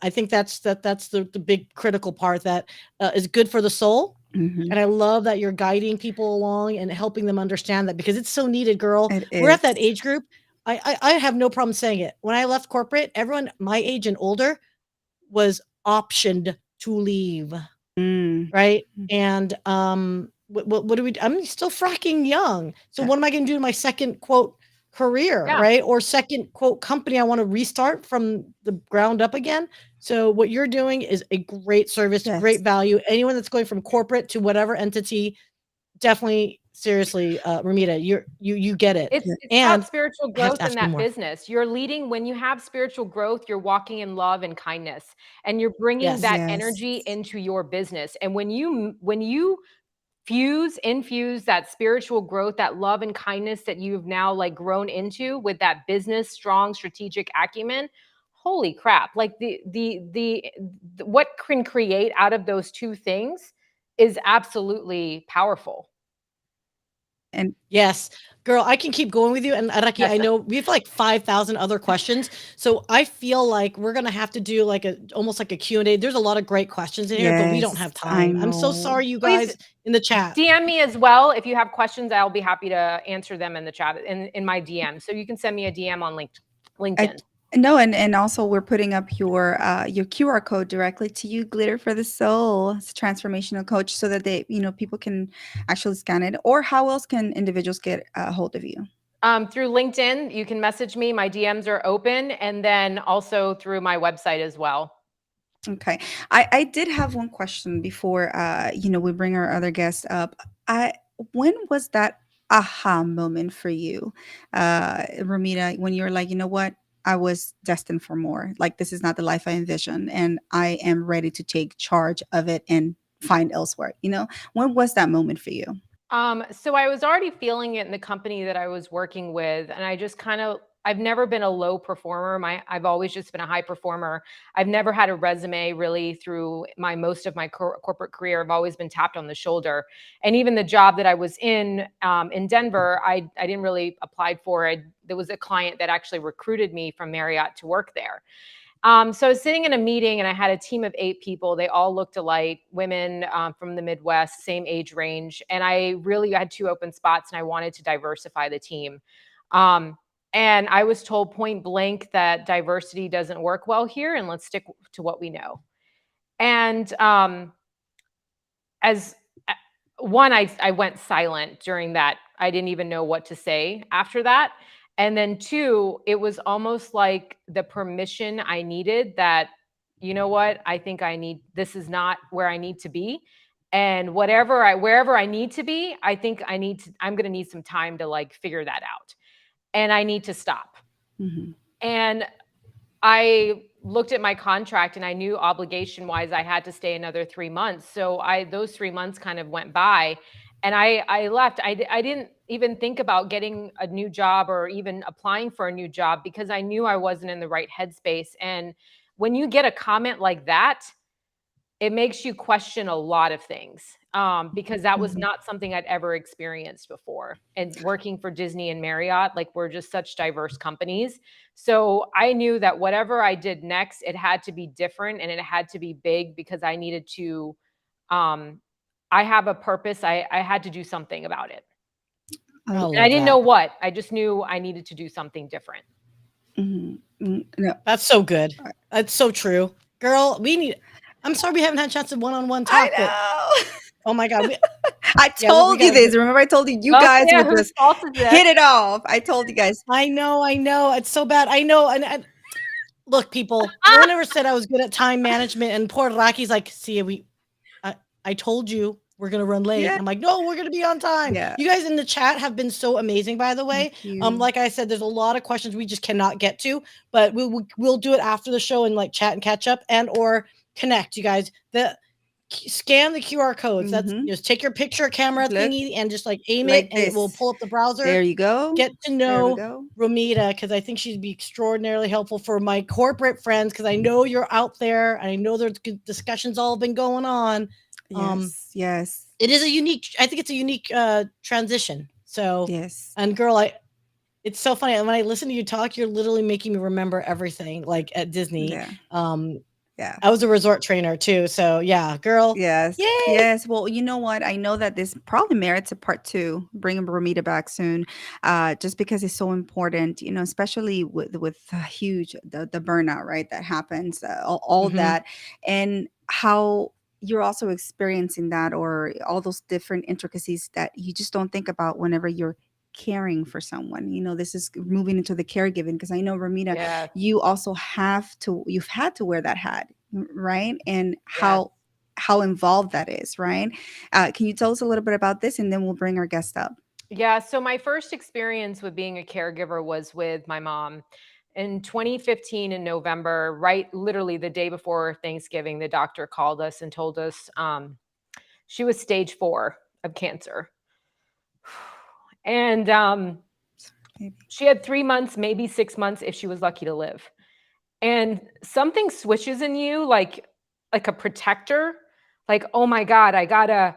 Speaker 1: I think that's the big critical part that is good for the soul.
Speaker 2: Mhm.
Speaker 1: And I love that you're guiding people along and helping them understand that because it's so needed, girl.
Speaker 2: It
Speaker 1: We're at
Speaker 2: is.
Speaker 1: that age group. I have no problem saying it. When I left corporate, everyone my age and older was optioned to leave,
Speaker 2: Mm.
Speaker 1: right? And, what do we I'm still fracking young. So
Speaker 2: Yeah.
Speaker 1: what am I gonna do to my second, quote, "career,"
Speaker 3: Yeah.
Speaker 1: right? Or second, quote, "company I wanna restart from the ground up again?" So what you're doing is a great service, great
Speaker 2: Yes.
Speaker 1: value. Anyone that's going from corporate to whatever entity, definitely, seriously, Ramita, you get it.
Speaker 3: It's
Speaker 2: Yeah.
Speaker 3: it's about
Speaker 1: And
Speaker 3: spiritual
Speaker 1: I have
Speaker 3: growth
Speaker 1: to
Speaker 3: in
Speaker 1: ask you
Speaker 3: that
Speaker 1: more.
Speaker 3: business. You're leading when you have spiritual growth, you're walking in love and kindness, and you're bringing
Speaker 1: Yes.
Speaker 3: that
Speaker 2: Yes.
Speaker 3: energy into your business. And when you infuse that spiritual growth, that love and kindness that you've now like grown into with that business strong strategic acumen, holy crap. Like the what can create out of those two things is absolutely powerful.
Speaker 2: And
Speaker 1: Yes. Girl, I can keep going with you, and Araki,
Speaker 3: Yes.
Speaker 1: I know we have, like, 5,000 other questions, so I feel like we're gonna have to do, like, a almost like a Q&A. There's a lot of great questions in here, but we don't
Speaker 2: yes,
Speaker 1: have
Speaker 2: I
Speaker 1: time. I'm so
Speaker 2: know.
Speaker 1: sorry, you
Speaker 3: Please
Speaker 1: guys in the chat.
Speaker 3: DM me as well if you have questions. I'll be happy to answer them in the chat in my DM. So you can send me a DM on
Speaker 2: I
Speaker 3: LinkedIn.
Speaker 2: no, and also we're putting up your QR code directly to you, Glitter for the Soul. It's a transformational coach so that people can actually scan it. Or how else can individuals get a hold of you?
Speaker 3: Through LinkedIn, you can message me. My DMs are open, and then also through my website as well.
Speaker 2: Okay. I did have one question before we bring our other guest up. I When was that aha moment for you, Romita, when you're like, you know what? I was destined for more. Like, this is not the life I envisioned, and I am ready to take charge of it and find elsewhere. When was that moment for you?
Speaker 3: So I was already feeling it in the company that I was working with, and I just kind of I've never been a low performer. I've always just been a high performer. I've never had a resume really through my most of my corporate career. I've always been tapped on the shoulder, and even the job that I was in Denver, I didn't really apply for it. There was a client that actually recruited me from Marriott to work there. So I was sitting in a meeting and I had a team of 8 people. They all looked alike, women from the Midwest, same age range. And I really had 2 open spots and I wanted to diversify the team. Um, and I was told point blank that diversity doesn't work well here and let's stick to what we know. And as one, I went silent during that. I didn't even know what to say after that. And then two, it was almost like the permission I needed that, you know what, I think I need, this is not where I need to be. And wherever I need to be, I think I'm going to need some time to like figure that out. And I need to stop.
Speaker 2: Hmm.
Speaker 3: And I looked at my contract and I knew obligation wise I had to stay another 3 months. So those 3 months kind of went by and I left. I didn't even think about getting a new job or even applying for a new job because I knew I wasn't in the right headspace. And when you get a comment like that, it makes you question a lot of things, because that was
Speaker 2: Hmm.
Speaker 3: not something I'd ever experienced before. And working for Disney and Marriott, like we're just such diverse companies. So I knew that whatever I did next, it had to be different and it had to be big because I needed to, um, I have a purpose. I had to do something about it.
Speaker 1: I
Speaker 2: Oh,
Speaker 3: And I
Speaker 1: love
Speaker 3: didn't
Speaker 1: that.
Speaker 3: know what, I just knew I needed to do something different.
Speaker 2: mhm. No,
Speaker 1: That's so good.
Speaker 2: I
Speaker 1: That's so true. Girl, we need I'm sorry we haven't had a chance to one-on-one
Speaker 2: I
Speaker 1: talk, but
Speaker 2: know.
Speaker 1: oh my god,
Speaker 2: I
Speaker 1: yeah, we
Speaker 2: told you
Speaker 1: gotta get
Speaker 2: this. Remember, I told you you
Speaker 3: Oh
Speaker 2: guys
Speaker 3: yeah,
Speaker 2: would
Speaker 3: whose
Speaker 2: just
Speaker 3: fault is this?
Speaker 2: hit it off. I told you guys.
Speaker 1: I know, it's so bad. I know, and look, people, no one ever said I was good at time management, and poor Rocky's like, "See, I I told you we're gonna run late."
Speaker 2: Yeah.
Speaker 1: And I'm like, "No, we're gonna be on time."
Speaker 2: Yeah.
Speaker 1: You guys in the chat have been so amazing, by the way.
Speaker 2: Thank you.
Speaker 1: Like I said, there's a lot of questions we just cannot get to, but we'll do it after the show and like chat and catch up and or connect, you guys. Scan the QR codes. That's
Speaker 2: Hmm.
Speaker 1: just take your picture camera
Speaker 2: Look
Speaker 1: thingy and just like aim it,
Speaker 2: like
Speaker 1: and it will
Speaker 2: this.
Speaker 1: pull up the browser.
Speaker 2: There you go.
Speaker 1: Get to
Speaker 2: There we
Speaker 1: know
Speaker 2: go.
Speaker 1: Romita because I think she'd be extraordinarily helpful for my corporate friends because I know you're out there and I know there's good discussions all been going on. Um,
Speaker 2: Yes. Yes.
Speaker 1: it is a unique. I think it's a unique transition. So,
Speaker 2: Yes.
Speaker 1: and girl, it's so funny when I listen to you talk. You're literally making me remember everything, like at Disney.
Speaker 2: Yeah.
Speaker 1: Um,
Speaker 2: Yeah.
Speaker 1: I was a resort trainer too, so yeah, girl,
Speaker 2: Yes.
Speaker 1: yay!
Speaker 2: Yes. Well, you know what? I know that this probably merits a part two, bringing Ramita back soon, just because it's so important, especially with huge, the burnout, right? That happens, all
Speaker 1: Mhm.
Speaker 2: that. And how you're also experiencing that, or all those different intricacies that you just don't think about whenever you're caring for someone. This is moving into the caregiving, because I know, Ramita,
Speaker 3: Yes,
Speaker 2: you've had to wear that hat, right? And
Speaker 3: yes.
Speaker 2: how involved that is, right? Can you tell us a little bit about this, and then we'll bring our guest up?
Speaker 3: Yeah, so my first experience with being a caregiver was with my mom. In 2015 in November, right literally the day before Thanksgiving, the doctor called us and told us she was stage 4 of cancer. And
Speaker 2: Maybe.
Speaker 3: she had 3 months, maybe 6 months if she was lucky to live. And something switches in you like a protector, like, oh my God, I gotta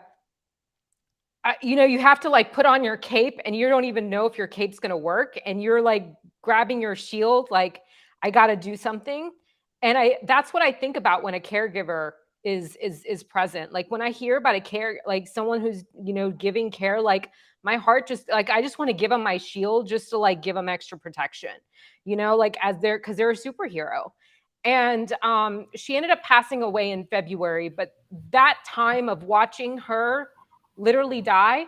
Speaker 3: you have to like put on your cape and you don't even know if your cape's going to work and you're like grabbing your shield like I got to do something. And I that's what I think about when a caregiver is present. Like when I hear about a care like someone who's giving care, like my heart just like I just want to give them my shield just to like give them extra protection. Like as they're cuz they're a superhero. And she ended up passing away in February, but that time of watching her literally die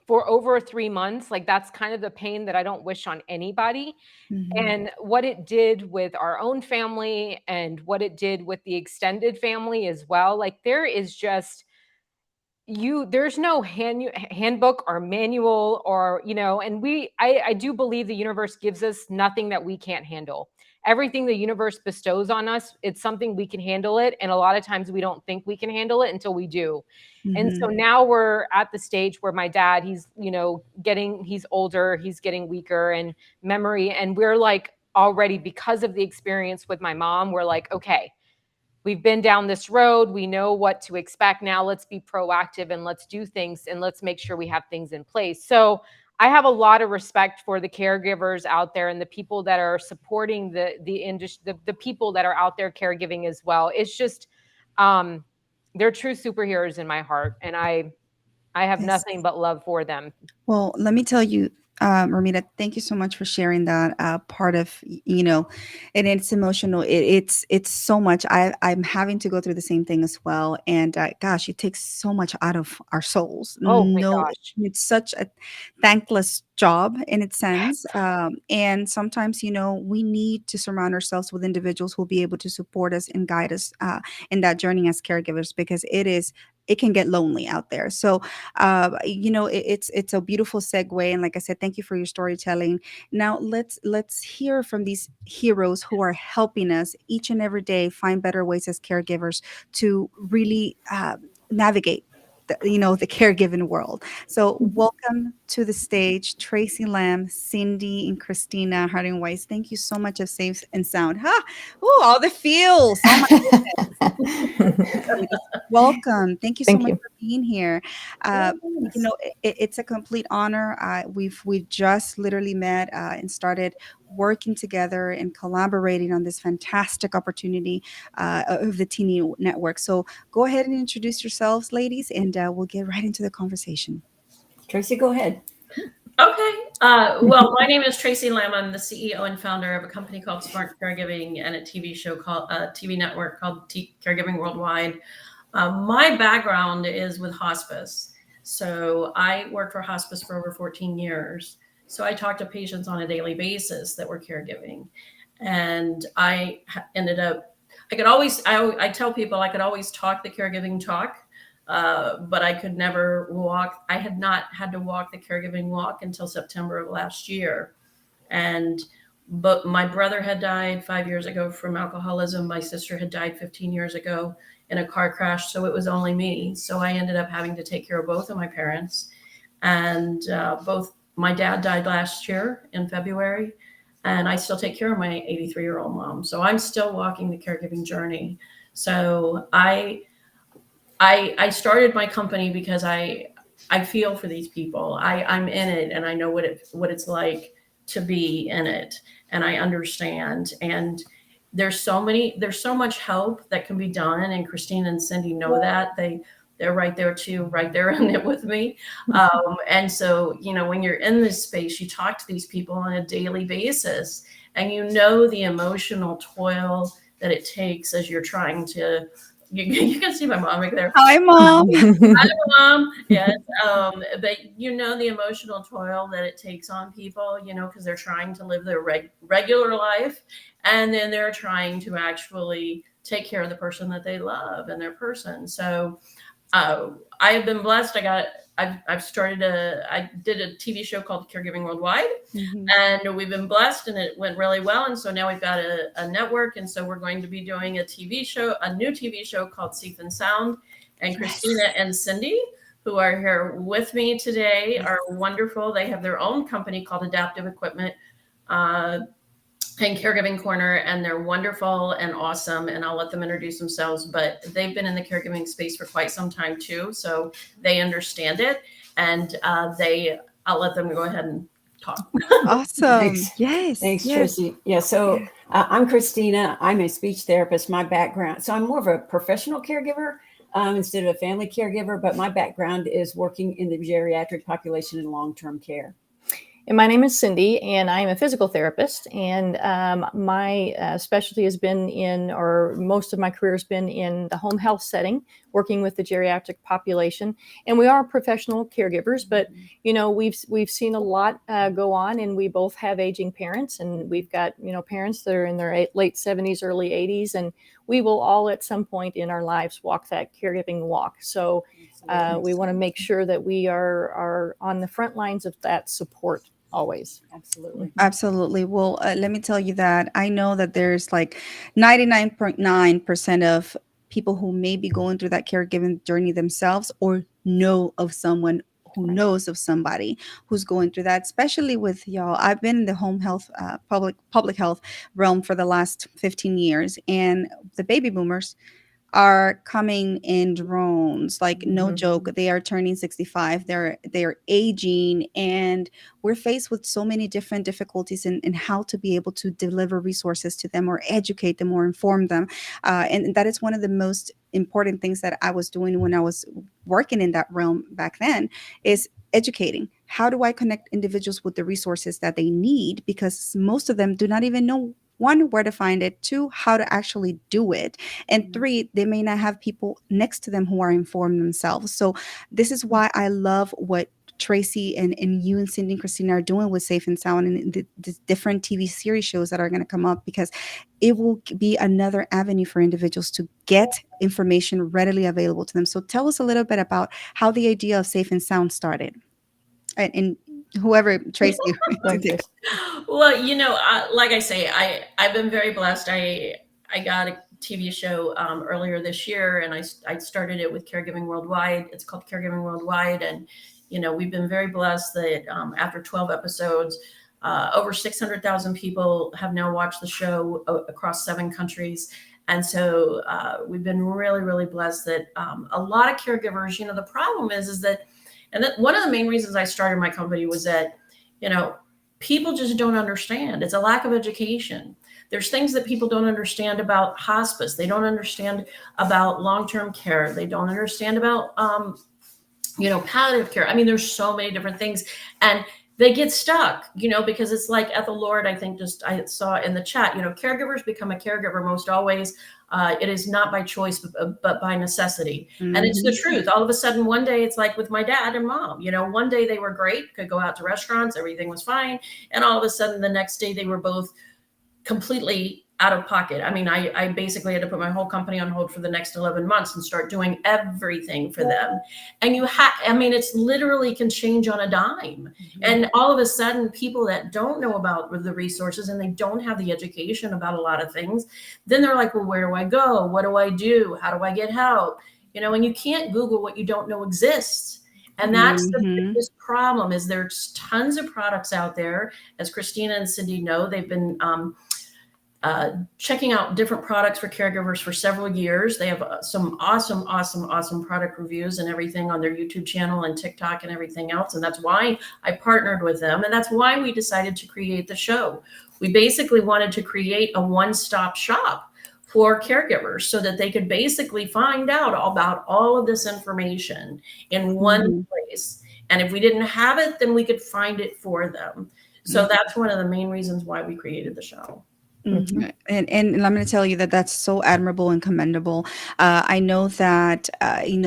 Speaker 3: for over 3 months, like, that's kind of the pain that I don't wish on anybody,
Speaker 2: Mhm.
Speaker 3: and what it did with our own family and what it did with the extended family as well, like, there is just there's no handbook or manual, or and I do believe the universe gives us nothing that we can't handle. Everything the universe bestows on us, it's something we can handle it, and a lot of times we don't think we can handle it until we do. And so
Speaker 2: Mhm.
Speaker 3: now we're at the stage where my dad, he's older, he's getting weaker, and memory, and we're like, already, because of the experience with my mom, we're like, okay, we've been down this road. We know what to expect. Now let's be proactive and let's do things, and let's make sure we have things in place. So I have a lot of respect for the caregivers out there and the people that are supporting the industry, the people that are out there caregiving as well. It's just, um, they're true superheroes in my heart, and I have
Speaker 2: Yes.
Speaker 3: nothing but love for them.
Speaker 2: Well, let me tell you, Romita, thank you so much for sharing that part of, and it's emotional. It's so much. I'm having to go through the same thing as well. And gosh, it takes so much out of our souls.
Speaker 3: Oh my
Speaker 2: No,
Speaker 3: gosh.
Speaker 2: it's such a thankless job in its sense. And sometimes, we need to surround ourselves with individuals who will be able to support us and guide us in that journey as caregivers, because it can get lonely out there. So it's a beautiful segue, and like I said, thank you for your storytelling. Now let's hear from these heroes who are helping us each and every day find better ways as caregivers to really navigate the caregiving world. So welcome to the stage, Tracy Lamb, Cindy, and Christina Harding Weiss. Thank you so much of Safe and Sound. Ooh, all the feels. Oh my ladies. Welcome. Thank you so
Speaker 4: Thank
Speaker 2: much
Speaker 4: you.
Speaker 2: for being here. Uh,
Speaker 4: Yes.
Speaker 2: it's a complete honor. We just literally met and started working together and collaborating on this fantastic opportunity of the Teeny Network. So go ahead and introduce yourselves, ladies, and we'll get right into the conversation.
Speaker 4: Tracy, go ahead.
Speaker 5: Okay. Well, my name is Tracy Lamb. I'm the CEO and founder of a company called Smart Caregiving and a TV show called TV network called Caregiving Worldwide. My background is with hospice. So I worked for hospice for over 14 years. So I talked to patients on a daily basis that were caregiving. And ended up, I tell people I could always talk the caregiving talk, but I could never walk. I had not had to walk the caregiving walk until September of last year. And but my brother had died 5 years ago from alcoholism. My sister had died 15 years ago in a car crash. So it was only me. So I ended up having to take care of both of my parents. And both my dad died last year in February, and I still take care of my 83-year-old mom. So I'm still walking the caregiving journey. So I started my company because I feel for these people. I'm in it, and I know what it's like to be in it, and I understand. And there's so much help that can be done, and Christine and Cindy know that. They're right there too, right there in it with me. And so, when you're in this space, you talk to these people on a daily basis, and the emotional toil that it takes as you're trying to. You can see my mom right there.
Speaker 2: Hi, Mom.
Speaker 5: Yes. But the emotional toil that it takes on people, because they're trying to live their regular life, and then they're trying to actually take care of the person that they love and their person. So I have been blessed. I did a TV show called Caregiving Worldwide,
Speaker 2: Mhm.
Speaker 5: and we've been blessed, and it went really well. And so now we've got a network, and so we're going to be doing a new TV show called Safe and Sound. And Christina and Cindy, who are here with me today, are wonderful. They have their own company called Adaptive Equipment and Caregiving Corner, and they're wonderful and awesome. And I'll let them introduce themselves, but they've been in the caregiving space for quite some time too, so they understand it. And I'll let them go ahead and talk.
Speaker 2: Awesome.
Speaker 4: Thanks.
Speaker 2: Yes.
Speaker 4: Thanks,
Speaker 2: Yes.
Speaker 4: Tracy. Yeah, so I'm Christina. I'm a speech therapist. My background, so I'm more of a professional caregiver instead of a family caregiver, but my background is working in the geriatric population in long-term care. And my name is Cindy, and I'm a physical therapist. And my specialty has been or most of my career has been in the home health setting, working with the geriatric population. And we are professional caregivers, but we've seen a lot go on, and we both have aging parents, and we've got parents that are in their late 70s, early 80s, and we will all at some point in our lives walk that caregiving walk. So Absolutely.
Speaker 6: We want to make sure that we are on the front lines of that support always.
Speaker 4: Absolutely.
Speaker 2: Absolutely. Well, let me tell you that I know that there's like 99.9% of people who may be going through that caregiving journey themselves or know of someone who
Speaker 4: Right.
Speaker 2: knows of somebody who's going through that, especially with y'all. I've been in the home health, public health realm for the last 15 years, and the baby boomers are coming in drones, like no joke. They are turning 65, they're aging, and we're faced with so many different difficulties in how to be able to deliver resources to them or educate them or inform them. And that is one of the most important things that I was doing when I was working in that realm back then, is educating. How do I connect individuals with the resources that they need? Because most of them do not even know, one, where to find it, two, how to actually do it, and three, they may not have people next to them who are informed themselves. So this is why I love what Tracy and you and Cindy and Christina are doing with Safe and Sound and the different TV series shows that are going to come up, because it will be another avenue for individuals to get information readily available to them. So tell us a little bit about how the idea of Safe and Sound started. And whoever, Tracy.
Speaker 5: Well, like I say, I've been very blessed. I got a TV show earlier this year, and I started it with Caregiving Worldwide. It's called Caregiving Worldwide, and we've been very blessed that after 12 episodes, over 600,000 people have now watched the show across 7 countries. And so we've been really, really blessed that a lot of caregivers, the problem is that, and that one of the main reasons I started my company was that, people just don't understand. It's a lack of education. There's things that people don't understand about hospice. They don't understand about long-term care. They don't understand about, palliative care. I mean, there's so many different things, and they get stuck, because it's like Ethel Lord, I think I saw in the chat, caregivers become a caregiver most always. It is not by choice, but by necessity.
Speaker 2: Mm-hmm.
Speaker 5: And it's the truth. All of a sudden, one day, it's like with my dad and mom, one day they were great, could go out to restaurants, everything was fine. And all of a sudden, the next day, they were both completely out of pocket. I mean, I basically had to put my whole company on hold for the next 11 months and start doing everything for them. And it's literally can change on a dime. And all of a sudden, people that don't know about the resources and they don't have the education about a lot of things, then they're like, well, where do I go? What do I do? How do I get help? And you can't Google what you don't know exists. And that's the biggest problem, is there's tons of products out there. As Christina and Cindy know, they've been checking out different products for caregivers for several years. They have some awesome product reviews and everything on their YouTube channel and TikTok and everything else. And that's why I partnered with them. And that's why we decided to create the show. We basically wanted to create a one-stop shop for caregivers so that they could basically find out about all of this information in one place. And if we didn't have it, then we could find it for them. So that's one of the main reasons why we created the show.
Speaker 2: Mm-hmm. And I'm going to tell you that that's so admirable and commendable. I know that,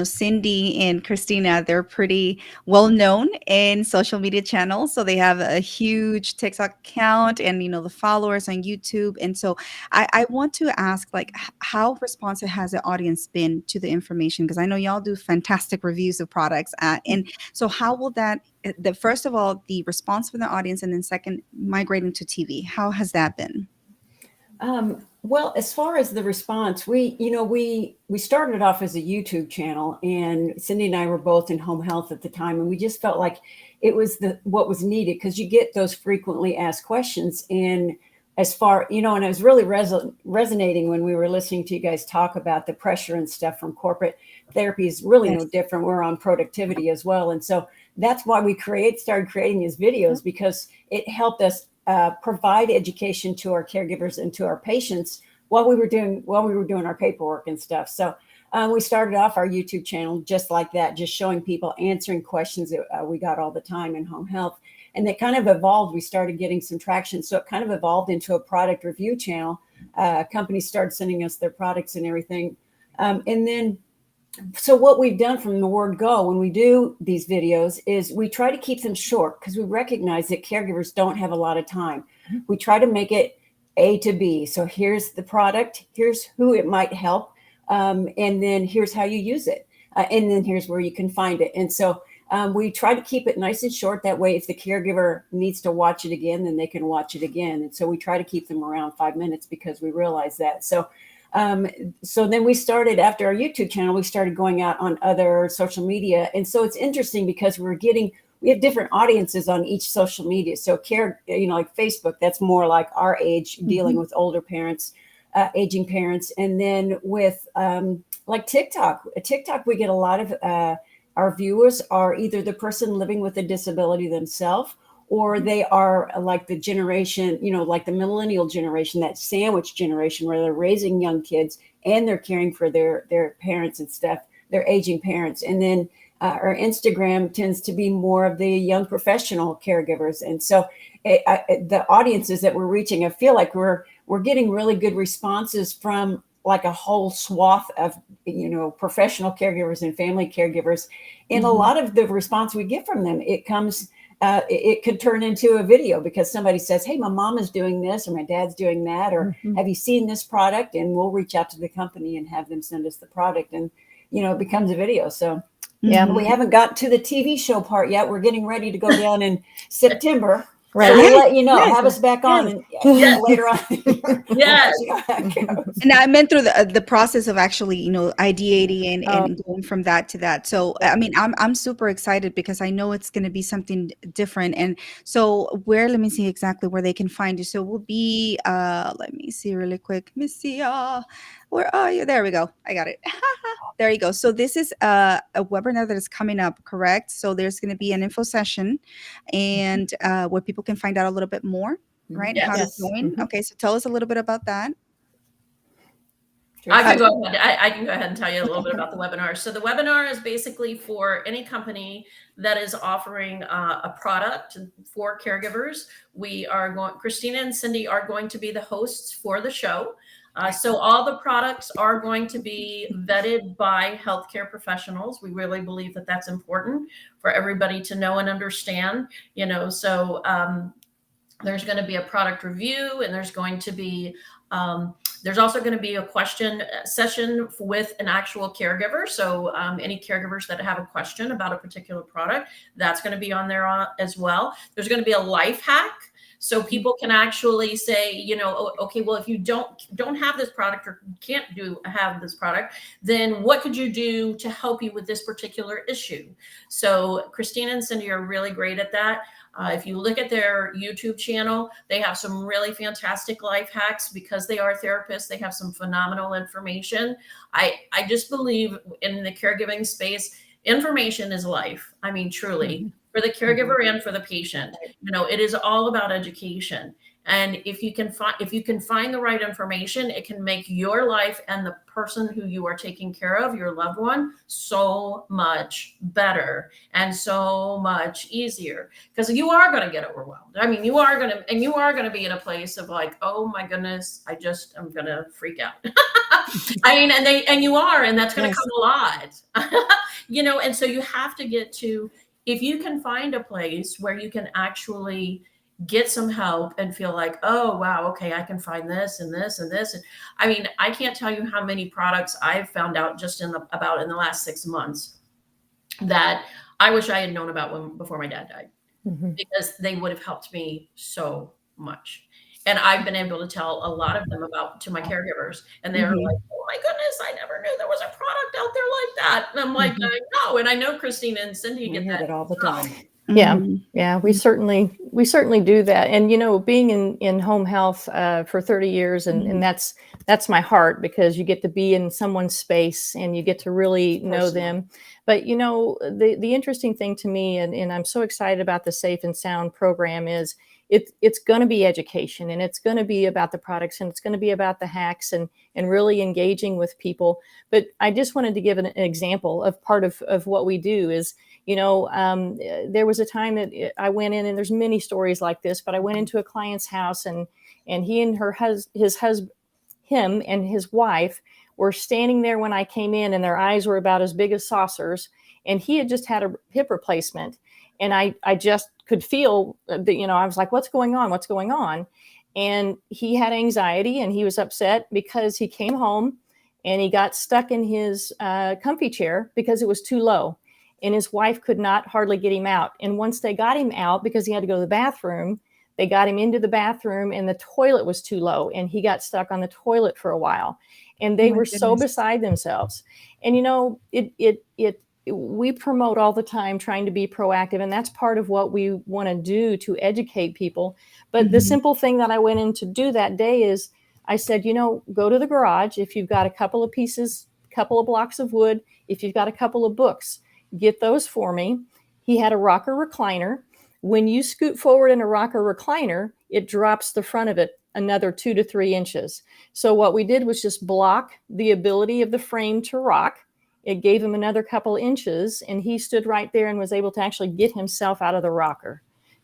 Speaker 2: Cindy and Christina, they're pretty well known in social media channels. So they have a huge TikTok account and, the followers on YouTube. And so I want to ask, like, how responsive has the audience been to the information? Because I know y'all do fantastic reviews of products. And so how will that, first of all, the response from the audience, and then second, migrating to TV, how has that been?
Speaker 4: Well, as far as the response, we started off as a YouTube channel, and Cindy and I were both in home health at the time, and we just felt like it was what was needed, because you get those frequently asked questions. And as far, and it was really resonating when we were listening to you guys talk about the pressure and stuff from corporate. Therapy is really no different. We're on productivity as well. And so that's why we started creating these videos, because it helped us provide education to our caregivers and to our patients while we were doing our paperwork and stuff. So we started off our YouTube channel just like that, just showing people, answering questions that we got all the time in home health. And it kind of evolved. We started getting some traction. So it kind of evolved into a product review channel. Companies started sending us their products and everything. And then, so what we've done from the word go when we do these videos is we try to keep them short, because we recognize that caregivers don't have a lot of time. We try to make it A to B. So here's the product, here's who it might help, and then here's how you use it. and then here's where you can find it. And so we try to keep it nice and short. That way, if the caregiver needs to watch it again, then they can watch it again. And so we try to keep them around 5 minutes because we realize that. So then we started, after our YouTube channel, we started going out on other social media. And so it's interesting because we have different audiences on each social media. So like Facebook, that's more like our age, dealing with older parents, aging parents. And then with like TikTok, we get a lot of our viewers are either the person living with a disability themselves, or they are like the generation, like the millennial generation, that sandwich generation where they're raising young kids and they're caring for their parents and stuff, their aging parents. And then our Instagram tends to be more of the young professional caregivers. And so the audiences that we're reaching, I feel like we're getting really good responses from like a whole swath of, professional caregivers and family caregivers. And a lot of the response we get from them, it could turn into a video because somebody says, hey, my mom is doing this, or my dad's doing that, or have you seen this product? And we'll reach out to the company and have them send us the product, and, it becomes a video. So
Speaker 6: Yeah.
Speaker 4: we haven't got to the TV show part yet. We're getting ready to go down in September.
Speaker 6: Right.
Speaker 4: So we'll let you know. Have us back on later on.
Speaker 5: Yes.
Speaker 2: And I meant through the process of actually, ideating and going from that to that. So, I mean, I'm super excited because I know it's going to be something different. And so let me see exactly where they can find you. So we'll be, let me see really quick. Let me see. Where are you? There we go. I got it. There you go. So this is a webinar that is coming up, correct? So there's going to be an info session and where people can find out a little bit more, right?
Speaker 5: Yes.
Speaker 2: How to join. Okay, so tell us a little bit about that.
Speaker 5: I can go ahead. I can go ahead and tell you a little bit about the webinar. So the webinar is basically for any company that is offering a product for caregivers. Christina and Cindy are going to be the hosts for the show. So all the products are going to be vetted by healthcare professionals. We really believe that that's important for everybody to know and understand, so there's going to be a product review, and there's also going to be a question session with an actual caregiver. So any caregivers that have a question about a particular product, that's going to be on there as well. There's going to be a life hack. So people can actually say, okay, well, if you don't have this product or can't have this product, then what could you do to help you with this particular issue? So Christina and Cindy are really great at that. If you look at their YouTube channel, they have some really fantastic life hacks because they are therapists. They have some phenomenal information. I just believe in the caregiving space, information is life. I mean, truly. For the caregiver and for the patient, it is all about education. And if you can find the right information, it can make your life and the person who you are taking care of, your loved one, so much better and so much easier. Because you are going to get overwhelmed. I mean, you are going to be in a place of like, oh my goodness, I'm going to freak out. I mean, and you are, and that's going to come a lot. And so you have to get to, if you can find a place where you can actually get some help and feel like, oh, wow, okay, I can find this and this and this. And I mean, I can't tell you how many products I've found out just in the last 6 months that I wish I had known about before my dad died, because they would have helped me so much. And I've been able to tell a lot of them to my caregivers, and they're like, oh my goodness, I never knew there was a product out there like that. And I'm like, I know. And I know Christina and Cindy get that
Speaker 4: all the time.
Speaker 6: Yeah, we certainly do that. And being in home health for 30 years, and that's my heart, because you get to be in someone's space and you get to really know them. But the interesting thing to me, and I'm so excited about the Safe and Sound program, is it's going to be education, and it's going to be about the products, and it's going to be about the hacks, and really engaging with people. But I just wanted to give an example of part of what we do is, there was a time that I went in, and there's many stories like this, but I went into a client's house, and he and him and his wife were standing there when I came in, and their eyes were about as big as saucers, and he had just had a hip replacement. And I just could feel that, I was like, what's going on? What's going on? And he had anxiety, and he was upset because he came home and he got stuck in his comfy chair because it was too low. And his wife could not hardly get him out. And once they got him out, because he had to go to the bathroom, they got him into the bathroom and the toilet was too low. And he got stuck on the toilet for a while. And they
Speaker 2: my
Speaker 6: were so
Speaker 2: goodness.
Speaker 6: beside themselves. And, we promote all the time trying to be proactive. And that's part of what we want to do to educate people. But the simple thing that I went in to do that day is I said, go to the garage. If you've got a couple of blocks of wood, if you've got a couple of books, get those for me. He had a rocker recliner. When you scoot forward in a rocker recliner, it drops the front of it another 2 to 3 inches. So what we did was just block the ability of the frame to rock. It gave him another couple inches, and he stood right there and was able to actually get himself out of the rocker.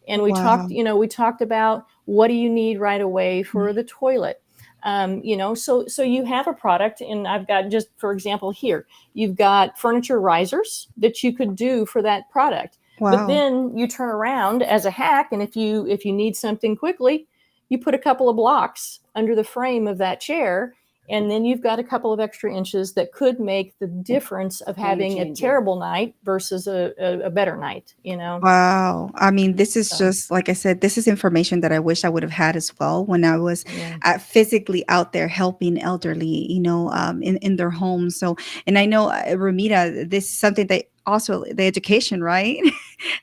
Speaker 6: And we talked about, what do you need right away for the toilet? So you have a product, and I've got, just for example here, you've got furniture risers that you could do for that product.
Speaker 2: Wow.
Speaker 6: But then you turn around as a hack, and if you need something quickly, you put a couple of blocks under the frame of that chair, and then you've got a couple of extra inches that could make the difference of having a terrible night versus a better night,
Speaker 2: Wow. I mean, this is just, like I said, this is information that I wish I would have had as well when I was physically out there helping elderly, in their homes. So, and I know, Romita, this is something that also the education, right?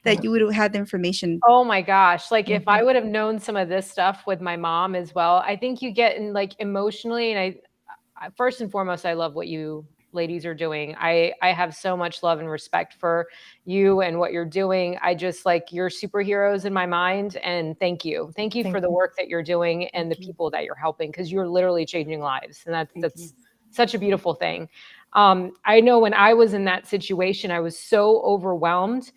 Speaker 2: That you would have had the information.
Speaker 3: Oh my gosh. Like if I would have known some of this stuff with my mom as well, I think you get in like emotionally. And I first and foremost, I love what you ladies are doing. I have so much love and respect for you and what you're doing. I just like, you're superheroes in my mind. And thank you. Thank you for the work that you're doing and the people that you're helping, because you're literally changing lives. And that's such a beautiful thing. I know when I was in that situation, I was so overwhelmed.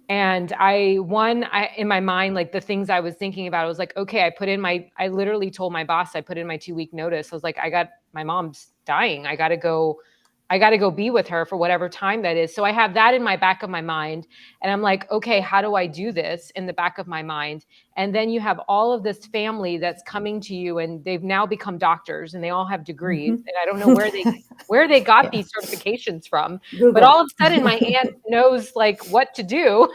Speaker 3: And in my mind, like the things I was thinking about, I was like, okay, I literally told my boss, I put in my 2-week notice. I was like, my mom's dying. I got to go be with her for whatever time that is. So I have that in my back of my mind. And I'm like, okay, how do I do this in the back of my mind? And then you have all of this family that's coming to you, and they've now become doctors, and they all have degrees. And I don't know where they got these certifications from. Google. But all of a sudden my aunt knows like what to do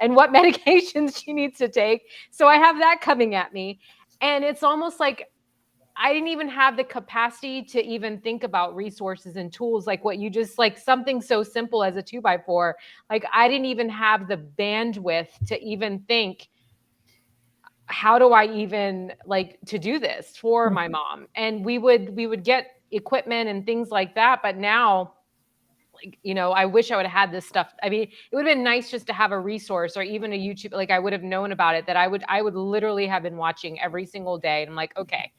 Speaker 3: and what medications she needs to take. So I have that coming at me. And it's almost like I didn't even have the capacity to even think about resources and tools like what you just, like something so simple as a 2x4. Like I didn't even have the bandwidth to even think, how do I even like to do this for my mom? And we would get equipment and things like that. But now, like, I wish I would have had this stuff. I mean, it would have been nice just to have a resource or even a YouTube, like I would have known about it, that I would literally have been watching every single day. And I'm like, okay,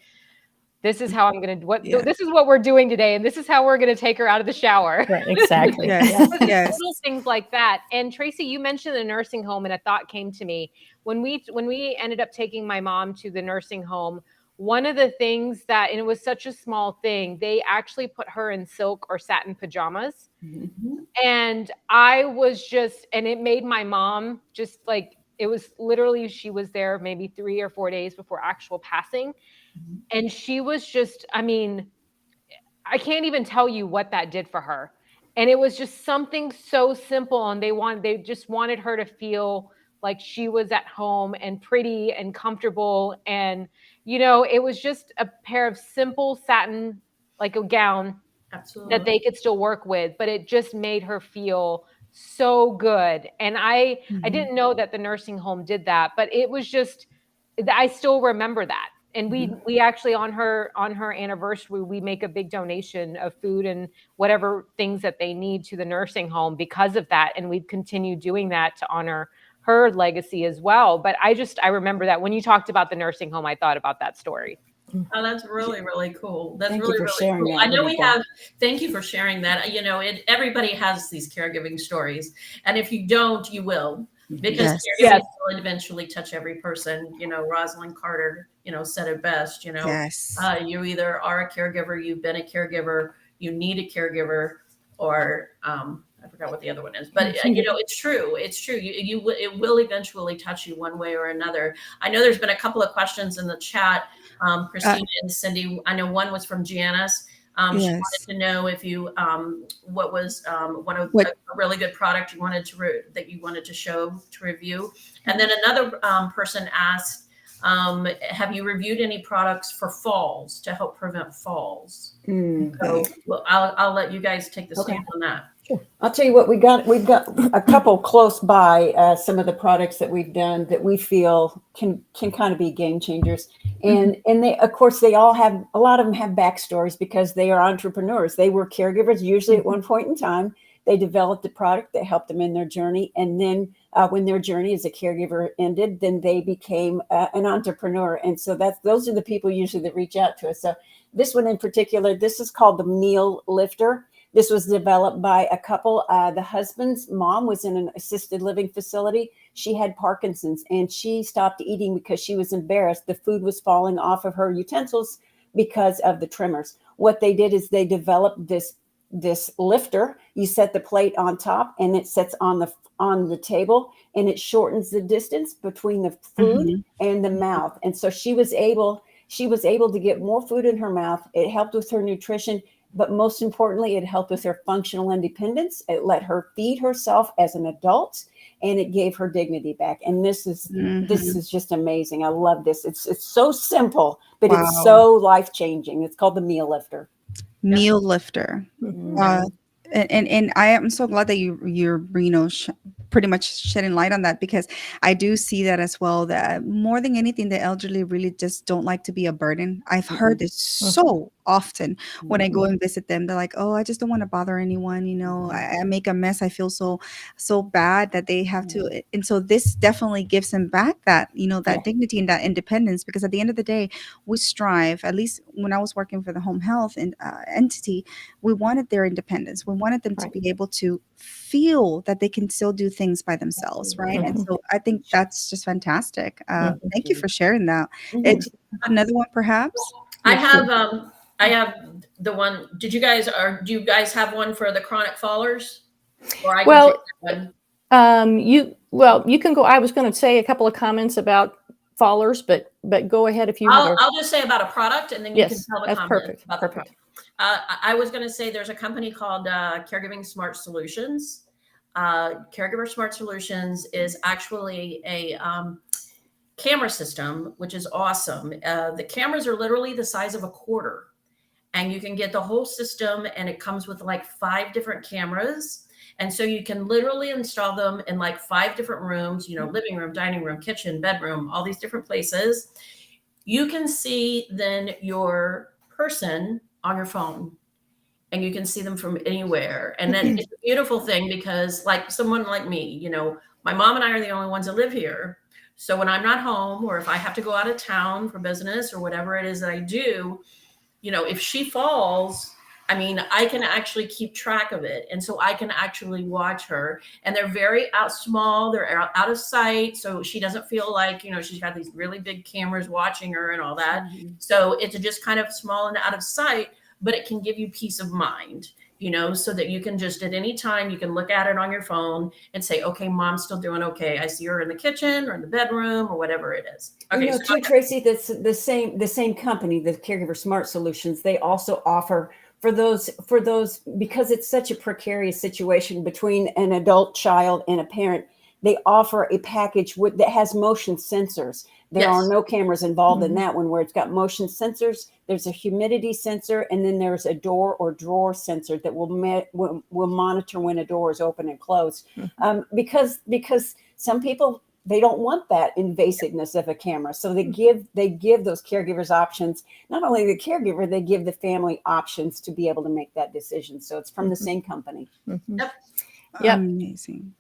Speaker 3: this is how I'm going to, this is what we're doing today. And this is how we're going to take her out of the shower.
Speaker 6: Right, exactly.
Speaker 2: Yes.
Speaker 3: Little things like that. And Tracy, you mentioned the nursing home, and a thought came to me when we ended up taking my mom to the nursing home. One of the things and it was such a small thing, they actually put her in silk or satin pajamas. And and it made my mom just like, it was literally, she was there maybe 3 or 4 days before actual passing. And she was just, I mean, I can't even tell you what that did for her. And it was just something so simple. And they just wanted her to feel like she was at home and pretty and comfortable. And, it was just a pair of simple satin, like a gown. Absolutely. That they could still work with, but it just made her feel so good. And I didn't know that the nursing home did that, but it was just, I still remember that. And we actually on her anniversary, we make a big donation of food and whatever things that they need to the nursing home because of that. And we've continued doing that to honor her legacy as well. But I remember that when you talked about the nursing home, I thought about that story.
Speaker 5: Oh, that's really, really cool. That's
Speaker 4: Thank
Speaker 5: really,
Speaker 4: you for
Speaker 5: really
Speaker 4: sharing
Speaker 5: cool.
Speaker 4: that,
Speaker 5: I know
Speaker 4: Romita.
Speaker 5: thank you for sharing that. Everybody has these caregiving stories. And if you don't, you will. Because caregiving will eventually touch every person. Rosalind Carter, said it best, you either are a caregiver, you've been a caregiver, you need a caregiver, or I forgot what the other one is, but it's true. It's true. It will eventually touch you one way or another. I know there's been a couple of questions in the chat. Christina and Cindy, I know one was from Janice. She
Speaker 2: Yes.
Speaker 5: wanted to know if you what was one of
Speaker 2: What?
Speaker 5: a really good product you wanted to that you wanted to show to review. And then another person asked, have you reviewed any products for falls to help prevent falls? So well, I'll let you guys take the stand on that.
Speaker 4: Sure. I'll tell you what, we've got a couple close by, some of the products that we've done that we feel can kind of be game changers. And they, of course, they all have, a lot of them have backstories because they are entrepreneurs. They were caregivers usually at one point in time. They developed a product that helped them in their journey. And then when their journey as a caregiver ended, then they became an entrepreneur. And so those are the people usually that reach out to us. So this one in particular, this is called the Meal Lifter. This was developed by a couple. The husband's mom was in an assisted living facility. She had Parkinson's and she stopped eating because she was embarrassed. The food was falling off of her utensils because of the tremors. What they did is they developed this lifter. You set the plate on top and it sits on the table and it shortens the distance between the food and the mouth. And so she was able to get more food in her mouth. It helped with her nutrition. But most importantly, it helped with her functional independence. It let her feed herself as an adult, and it gave her dignity back. And this is just amazing. I love this. It's so simple, but it's so life changing. It's called the Meal Lifter.
Speaker 2: Meal Lifter. And I am so glad that you're pretty much shedding light on that, because I do see that as well, that more than anything, the elderly really just don't like to be a burden. I've heard this so often when I go and visit them. They're like, oh, I just don't want to bother anyone. I make a mess. I feel so bad that they have to. And so this definitely gives them back that, that dignity and that independence, because at the end of the day, we strive, at least when I was working for the home health entity, we wanted their independence. We wanted them to be able to feel that they can still do things by themselves, right? And so I think that's just fantastic. Thank you for sharing that. Another one, perhaps?
Speaker 5: I have the one. Do you guys have one for the chronic fallers? Or I can take that one.
Speaker 6: You can go. I was going to say a couple of comments about fallers, but go ahead if you have.
Speaker 5: I'll just say about a product, and then you can tell the comments about the product.
Speaker 6: Perfect.
Speaker 5: I was going to say there's a company called Caregiving Smart Solutions. Caregiver Smart Solutions is actually a camera system, which is awesome. The cameras are literally the size of a quarter, and you can get the whole system, and it comes with like 5 different cameras. And so you can literally install them in like 5 different rooms, living room, dining room, kitchen, bedroom, all these different places. You can see then your person on your phone, and you can see them from anywhere. And then it's a beautiful thing, because like someone like me, my mom and I are the only ones that live here. So when I'm not home, or if I have to go out of town for business or whatever it is that I do, if she falls, I can actually keep track of it. And so I can actually watch her, and they're very small. They're out of sight. So she doesn't feel like, she's got these really big cameras watching her and all that. So it's just kind of small and out of sight, but it can give you peace of mind, so that you can just at any time, you can look at it on your phone and say, okay, mom's still doing okay. I see her in the kitchen or in the bedroom or whatever it is. Okay.
Speaker 4: Too, Tracy, that's the same company, the Caregiver Smart Solutions. They also offer for those, because it's such a precarious situation between an adult child and a parent, they offer a package that has motion sensors. There are no cameras involved in that one, where it's got motion sensors. There's a humidity sensor, and then there's a door or drawer sensor that will monitor when a door is open and closed. Because some people, they don't want that invasiveness of a camera. So they give those caregivers options. Not only the caregiver, they give the family options to be able to make that decision. So it's from the same company.
Speaker 5: Yep.
Speaker 2: Amazing.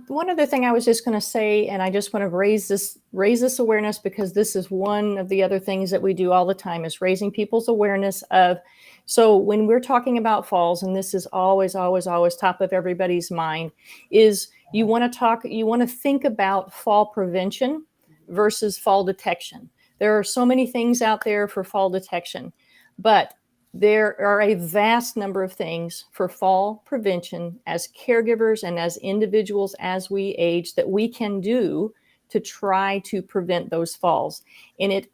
Speaker 6: One other thing I was just going to say, and I just want to raise this awareness, because this is one of the other things that we do all the time, is raising people's awareness of. So when we're talking about falls, and this is always top of everybody's mind, is you want to think about fall prevention versus fall detection. There are so many things out there for fall detection, but there are a vast number of things for fall prevention as caregivers and as individuals as we age that we can do to try to prevent those falls. And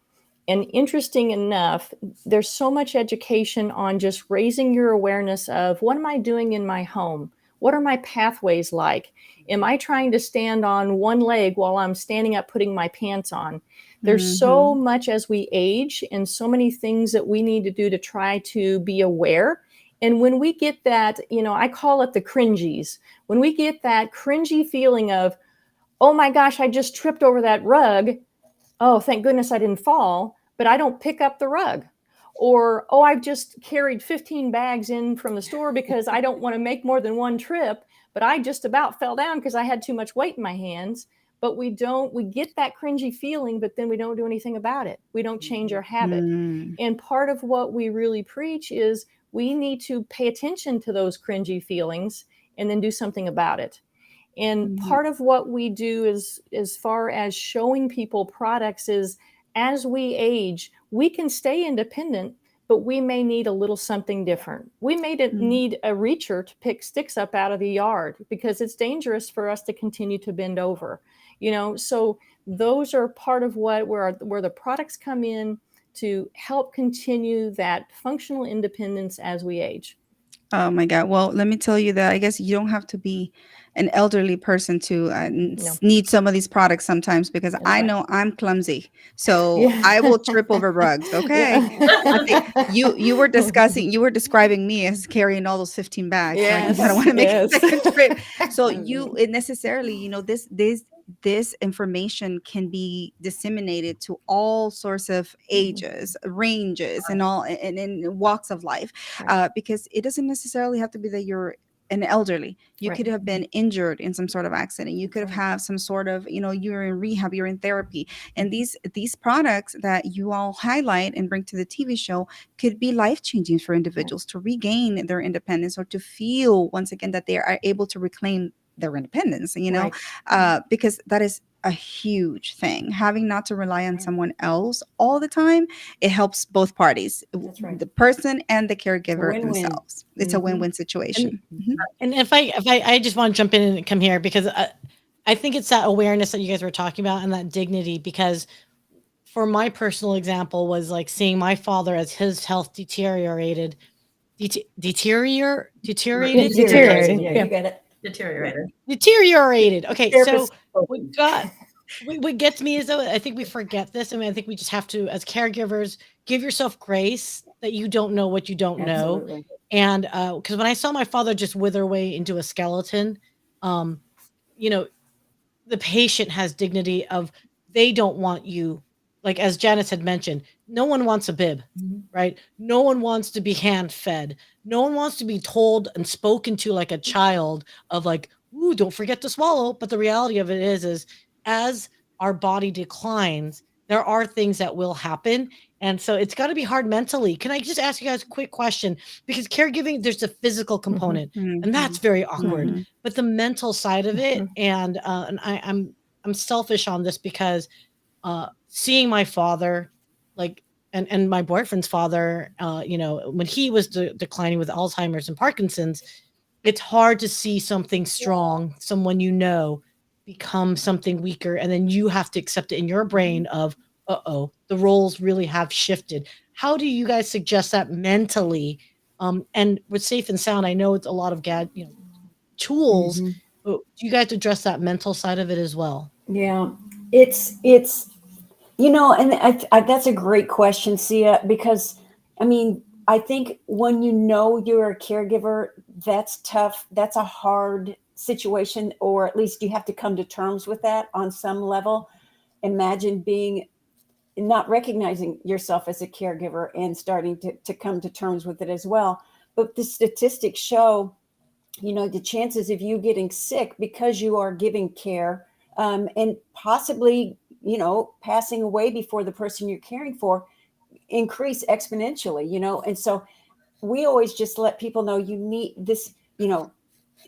Speaker 6: And interesting enough, there's so much education on just raising your awareness of what am I doing in my home? What are my pathways like? Am I trying to stand on one leg while I'm standing up putting my pants on? There's so much as we age and so many things that we need to do to try to be aware. And when we get that, I call it the cringies. When we get that cringy feeling of, oh my gosh, I just tripped over that rug. Oh, thank goodness I didn't fall, but I don't pick up the rug. Or, oh, I've just carried 15 bags in from the store because I don't want to make more than one trip, but I just about fell down because I had too much weight in my hands. But we get that cringy feeling, but then we don't do anything about it. We don't change our habit. And part of what we really preach is we need to pay attention to those cringy feelings and then do something about it. And part of what we do is, as far as showing people products, is as we age, we can stay independent, but we may need a little something different. We may need a reacher to pick sticks up out of the yard because it's dangerous for us to continue to bend over. So those are part of where the products come in to help continue that functional independence as we age.
Speaker 2: Oh my God. Well, let me tell you that I guess you don't have to be an elderly person to
Speaker 6: No.
Speaker 2: need some of these products sometimes, because I
Speaker 6: right.
Speaker 2: know I'm clumsy. So
Speaker 6: Yeah.
Speaker 2: I will trip over rugs. Okay. I think you were describing me as carrying all those 15 bags. So I guess I don't want to make a second trip. So it necessarily, this information can be disseminated to all sorts of ages, ranges, and all, and in walks of life, because it doesn't necessarily have to be that you're an elderly. You could have been injured in some sort of accident. You could have some sort of, you're in rehab, you're in therapy, and these products that you all highlight and bring to the TV show could be life changing for individuals to regain their independence, or to feel once again that they are able to reclaim their independence, because that is a huge thing. Having not to rely on someone else all the time, it helps both parties, the person and the caregiver themselves. It's a win-win situation.
Speaker 1: And if I just want to jump in and come here, because I think it's that awareness that you guys were talking about, and that dignity, because for my personal example was like seeing my father as his health deteriorated. Deteriorated.
Speaker 4: Yeah, you got it.
Speaker 5: Deteriorated.
Speaker 1: Okay, so what gets me is, though, I think we forget this. I mean, I think we just have to, as caregivers, give yourself grace that you don't know what you don't know. And because when I saw my father just wither away into a skeleton, you know, the patient has dignity of, they don't want you, like as Janice had mentioned, no one wants a bib, right? No one wants to be hand fed. No one wants to be told and spoken to like a child of like, ooh, don't forget to swallow. But the reality of it is as our body declines, there are things that will happen. And so it's got to be hard mentally. Can I just ask you guys a quick question? Because caregiving, there's a physical component, and that's very awkward. But the mental side of it, and I'm selfish on this, because seeing my father, like, and my boyfriend's father, when he was declining with Alzheimer's and Parkinson's, it's hard to see something strong, someone become something weaker, and then you have to accept it in your brain of, the roles really have shifted. How do you guys suggest that mentally? And with Safe and Sound, I know it's a lot of tools, but do you guys address that mental side of it as well?
Speaker 4: Yeah, it's and that's a great question, Sia, because I mean, I think when you're a caregiver, that's tough. That's a hard situation, or at least you have to come to terms with that on some level. Imagine not recognizing yourself as a caregiver and starting to come to terms with it as well. But the statistics show, the chances of you getting sick because you are giving care, and possibly, passing away before the person you're caring for, increase exponentially, and so we always just let people know you need this,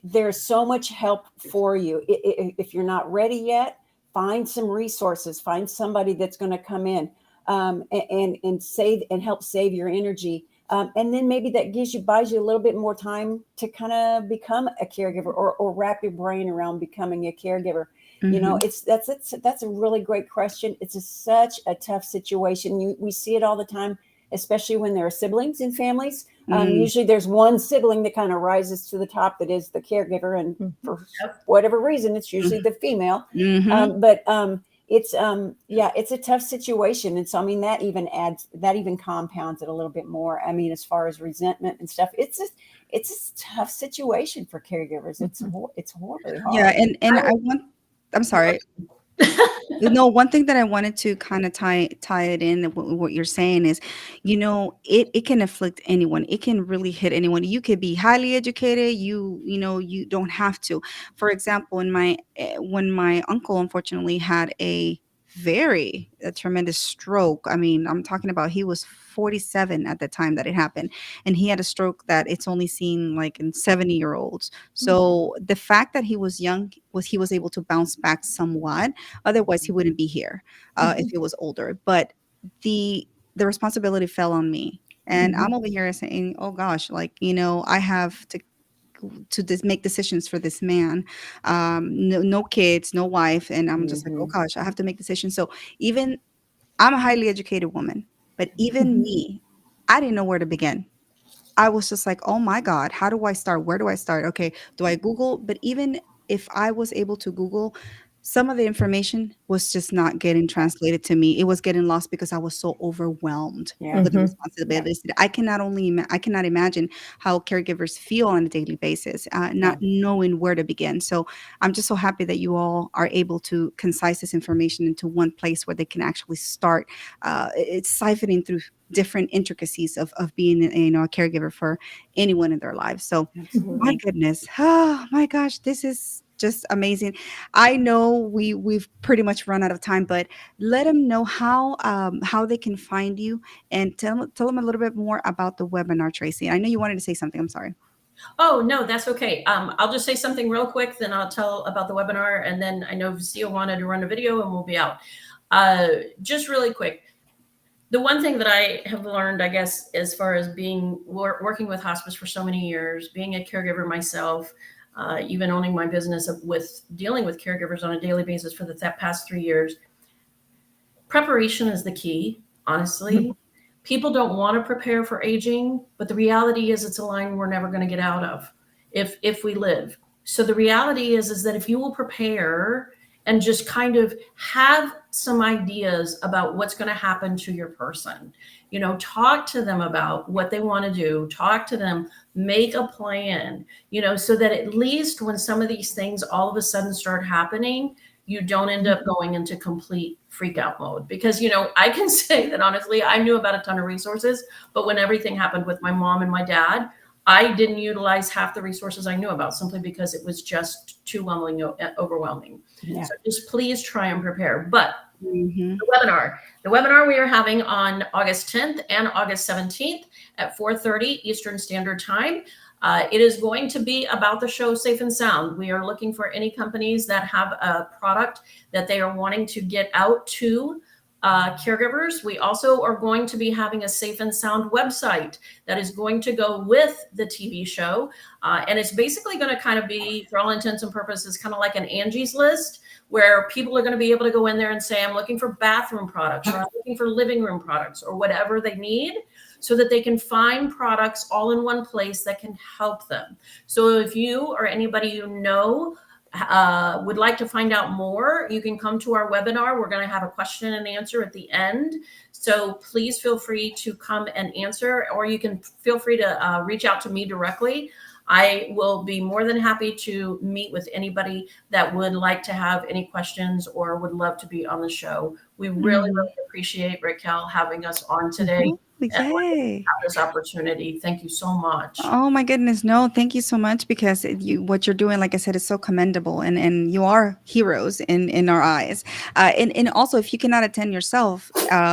Speaker 4: there's so much help for you. If you're not ready yet, find some resources, find somebody that's going to come in, and save and help save your energy. And then maybe that buys you a little bit more time to kind of become a caregiver, or wrap your brain around becoming a caregiver. You know,
Speaker 2: Mhm.
Speaker 4: that's a really great question. It's such a tough situation. We see it all the time, especially when there are siblings in families.
Speaker 2: Mm.
Speaker 4: Usually, there's one sibling that kind of rises to the top that is the caregiver, and
Speaker 6: Mhm.
Speaker 4: for whatever reason, it's
Speaker 2: Mm.
Speaker 4: usually the female.
Speaker 2: Mhm.
Speaker 4: It's yeah, it's a tough situation, and so I mean that even compounds it a little bit more. I mean, as far as resentment and stuff, it's a tough situation for caregivers.
Speaker 6: Mhm.
Speaker 4: It's horribly
Speaker 2: Yeah,
Speaker 4: hard.
Speaker 2: and I want I'm sorry. No, one thing that I wanted to kind of tie it in with what you're saying is, it can afflict anyone. It can really hit anyone. You could be highly educated. You don't have to. For example, when my uncle unfortunately had a tremendous stroke. I mean, I'm talking about he was 47 at the time that it happened, and he had a stroke that it's only seen like in 70-year-olds. So the fact that he was young was he was able to bounce back somewhat. Otherwise, he wouldn't be here if he was older. But the responsibility fell on me, and I'm over here saying, "Oh gosh, like I have to make decisions for this man. No kids, no wife, and I'm just like, oh
Speaker 4: Mhm.
Speaker 2: gosh, I have to make decisions." So even I'm a highly educated woman, but even
Speaker 6: Mhm.
Speaker 2: me, I didn't know where to begin. I was just like, "Oh my god, how do I start? Where do I start? Okay, do I Google?" But even if I was able to Google, some of the information was just not getting translated to me. It was getting lost because I was so overwhelmed
Speaker 4: Yeah.
Speaker 2: with the
Speaker 6: Mhm.
Speaker 4: Yeah.
Speaker 2: responsibilities. I cannot imagine how caregivers feel on a daily basis,
Speaker 4: Yeah.
Speaker 2: not knowing where to begin. So I'm just so happy that you all are able to concise this information into one place where they can actually start. It's siphoning through different intricacies of being a caregiver for anyone in their lives. So my
Speaker 4: Absolutely.
Speaker 2: goodness, oh my gosh, this is just amazing. I know we've pretty much run out of time, but let them know how they can find you, and tell them a little bit more about the webinar, Tracy. I know you wanted to say something. I'm sorry.
Speaker 5: Oh, no, that's okay. I'll just say something real quick, then I'll tell about the webinar, and then I know Sia wanted to run a video, and we'll be out. Just really quick. The one thing that I have learned, I guess, as far as working with hospice for so many years, being a caregiver myself, even owning my business with dealing with caregivers on a daily basis for the past 3 years, preparation is the key, honestly. People don't want to prepare for aging, but the reality is it's a line we're never going to get out of if we live. So the reality is that if you will prepare and just kind of have some ideas about what's going to happen to your person, talk to them about what they want to do, talk to them, make a plan, so that at least when some of these things all of a sudden start happening, you don't end up going into complete freak out mode. Because, I can say that honestly, I knew about a ton of resources, but when everything happened with my mom and my dad, I didn't utilize half the resources I knew about simply because it was just too overwhelming.
Speaker 4: Yeah.
Speaker 5: So just please try and prepare. But
Speaker 2: Hmm.
Speaker 5: the webinar we are having on August 10th and August 17th at 4:30 Eastern Standard Time. It is going to be about the show Safe and Sound. We are looking for any companies that have a product that they are wanting to get out to caregivers. We also are going to be having a Safe and Sound website that is going to go with the TV show. And it's basically going to kind of be, for all intents and purposes, kind of like an Angie's List, where people are going to be able to go in there and say, I'm looking for bathroom products, or I'm looking for living room products, or whatever they need, so that they can find products all in one place that can help them. So if you or anybody would like to find out more, you can come to our webinar. We're going to have a question and answer at the end. So please feel free to come and answer, or you can feel free to reach out to me directly. I will be more than happy to meet with anybody that would like to have any questions or would love to be on the show. We really,
Speaker 2: Mm.
Speaker 5: really appreciate Raquel having us on today
Speaker 2: Oh,
Speaker 5: and
Speaker 2: yay.
Speaker 5: have this opportunity. Thank you so much.
Speaker 2: Oh my goodness, no, thank you so much, because what you're doing, like I said, is so commendable, and you are heroes in our eyes. And also, if you cannot attend yourself,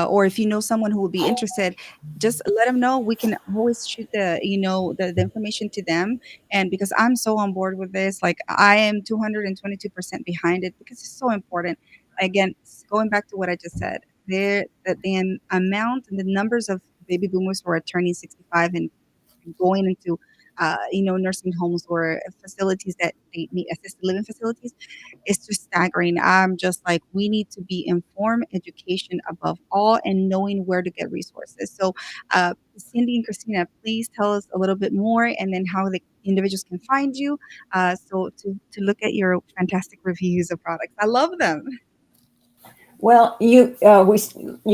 Speaker 2: or if you know someone who would be interested, just let them know. We can always shoot the information to them. And because I'm so on board with this, like I am 222% behind it, because it's so important. Again, going back to what I just said, the amount and the numbers of baby boomers who are turning 65 and going into nursing homes or facilities that they need assisted living facilities. It's just staggering. I'm just like, we need to be informed, education above all, and knowing where to get resources. So, Cindy and Christina, please tell us a little bit more, and then how the individuals can find you. So to look at your fantastic reviews of products, I love them.
Speaker 4: Well, you